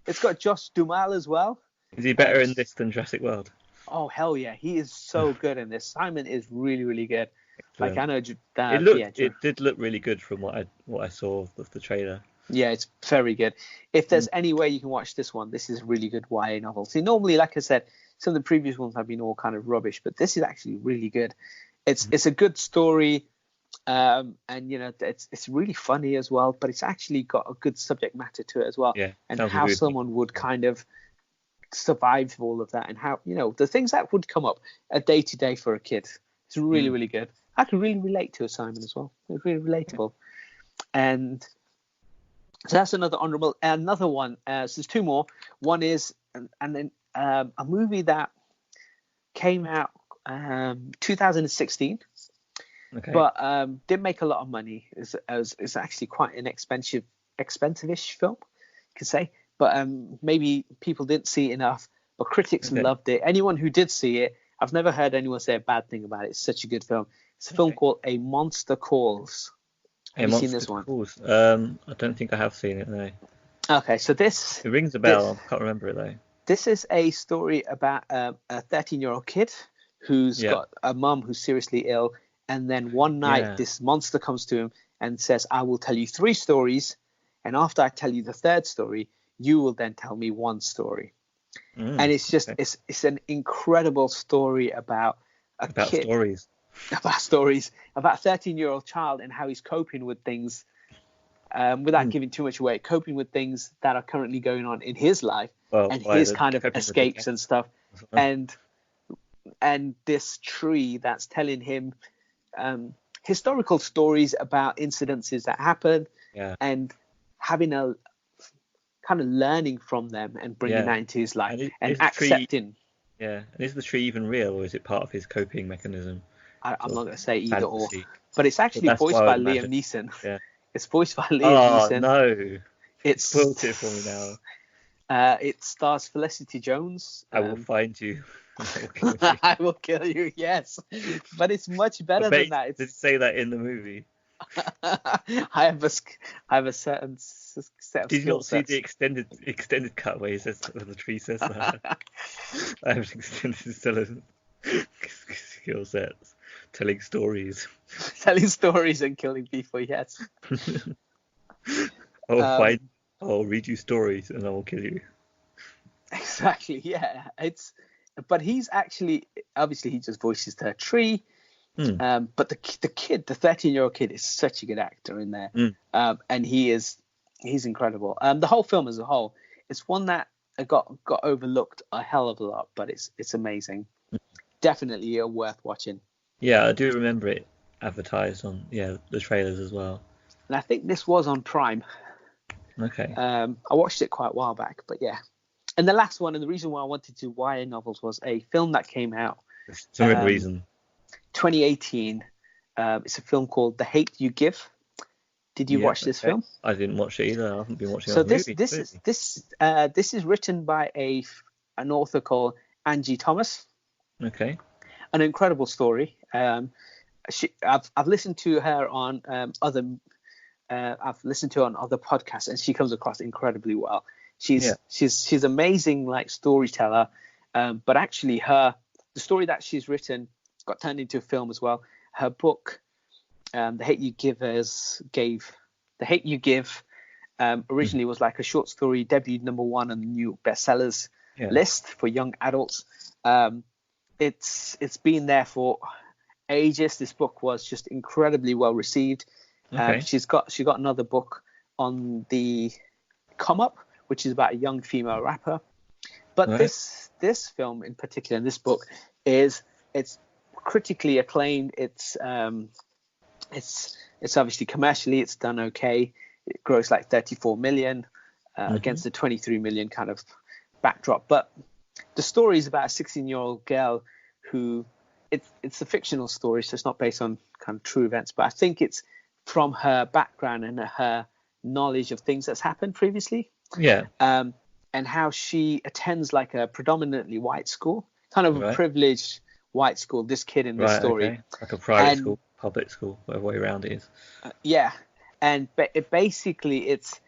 It's got Josh Duhamel as well. Is he better in this than Jurassic World? Oh hell yeah, he is so good in this. Simon is really, really good. Excellent. Like I know that it did look really good from what I saw of the trailer. Yeah, it's very good. If there's any way you can watch this one, this is a really good YA novel. See, normally, like I said, some of the previous ones have been all kind of rubbish, but this is actually really good. It's a good story, and it's really funny as well. But it's actually got a good subject matter to it as well, and how someone would kind of survive all of that, and how the things that would come up a day to day for a kid. It's really, really good. I can really relate to Simon as well. It's really relatable, and. So that's another honourable. Another one. So there's two more. One is a movie that came out 2016, but didn't make a lot of money. It's actually quite an expensive-ish film, you could say. But maybe people didn't see it enough. But critics loved it. Anyone who did see it, I've never heard anyone say a bad thing about it. It's such a good film. It's a film called A Monster Calls. Have you seen this one? I don't think I have seen it, no. Okay, so it rings a bell. I can't remember it though. This is a story about a 13-year-old kid who's got a mum who's seriously ill, and then one night this monster comes to him and says, "I will tell you 3 stories, and after I tell you the 3rd story, you will then tell me 1 story." And it's just it's an incredible story about a kid. About stories about a 13-year-old child and how he's coping with things without giving too much away, coping with things that are currently going on in his life and his kind of escapes and stuff, and this tree that's telling him historical stories about incidences that happen and having a kind of learning from them and bringing that into his life and accepting. And is the tree even real, or is it part of his coping mechanism? I'm not going to say either or, but it's actually voiced by Liam Neeson. Yeah. It's voiced by Liam Neeson. Oh, no. It's spoiled it for me now. It stars Felicity Jones. I will find you. I will kill you, yes. But it's much better than that. Did it say that in the movie? I have a certain set of Did you not see sets. the extended cut where the tree says that? I have extended skill sets. Telling stories and killing people, yes. I'll read you stories and I will kill you. Exactly, yeah. But he's actually, obviously he just voices the tree. But the kid, the 13-year-old kid, is such a good actor in there. And he's incredible. The whole film as a whole, it's one that got overlooked a hell of a lot, but it's amazing. Definitely worth watching. Yeah, I do remember it advertised on the trailers as well. And I think this was on Prime. Okay. I watched it quite a while back, but yeah. And the last one, and the reason why I wanted to YA novels, was a film that came out. Some reason. 2018. It's a film called The Hate You Give. Did you watch this film? I didn't watch it either. I haven't been watching. So this is written by an author called Angie Thomas. Okay. An incredible story. I've listened to her on other podcasts, and she comes across incredibly well. She's amazing, like storyteller. But actually, the story that she's written got turned into a film as well. Her book, The Hate You Give, originally was like a short story, debuted #1 on the new bestsellers list for young adults. It's been there for ages. This book was just incredibly well received. She got another book on the Come Up, which is about a young female rapper. But Right. this film in particular, and this book, it's critically acclaimed. It's obviously commercially it's done okay. It grossed like 34 million against the 23 million kind of backdrop. But the story is about a 16-year-old girl who it's a fictional story, so it's not based on kind of true events. But I think it's from her background and her knowledge of things that's happened previously. Yeah. And how she attends like a predominantly white school, kind of a privileged white school. This kid in this story, okay. Like a private school, public school, whatever way around it is. Yeah, and basically it's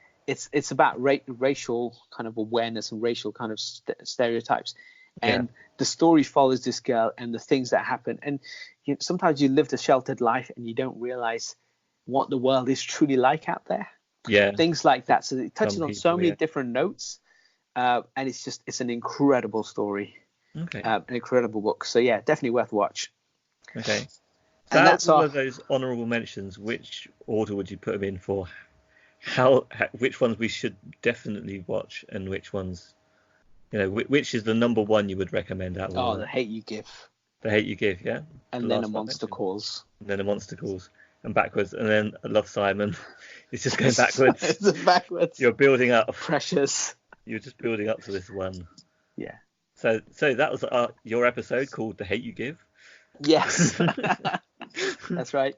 about racial kind of awareness and racial kind of stereotypes. And the story follows this girl and the things that happen. And sometimes you live a sheltered life and you don't realize what the world is truly like out there. Yeah. Things like that. So it touches on so many yeah. different notes. And it's an incredible story. Okay. An incredible book. So yeah, definitely worth watch. Okay. So and that's all of those honourable mentions, which order would you put them in for? Which ones we should definitely watch, and which ones, which is the number one you would recommend out of all? The Hate You Give. The Hate You Give, yeah. And then A Monster Calls. And then A Monster Calls, and backwards, and then I Love Simon. It's just going backwards. It's backwards. You're building up. Precious. You're just building up to this one. Yeah. So that was your episode called The Hate You Give. Yes. That's right.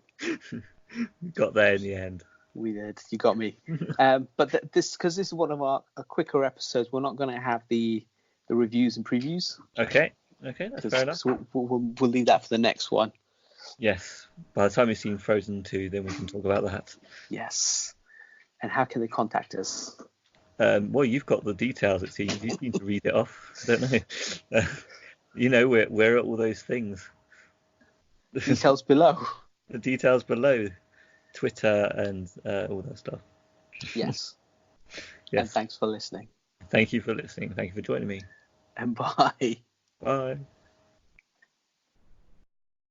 We got there in the end. We did. You got me. But this is one of our quicker episodes. We're not going to have the reviews and previews. Okay, that's fair enough. So we'll leave that for the next one. Yes. By the time you've seen Frozen 2, then we can talk about that. Yes. And how can they contact us? Well, you've got the details, it seems. You seem to read it off. I don't know. Where are all those things? Details below. The details below. Twitter and all that stuff. Yes. Yes. And thanks for listening. Thank you for listening. Thank you for joining me. And bye. Bye.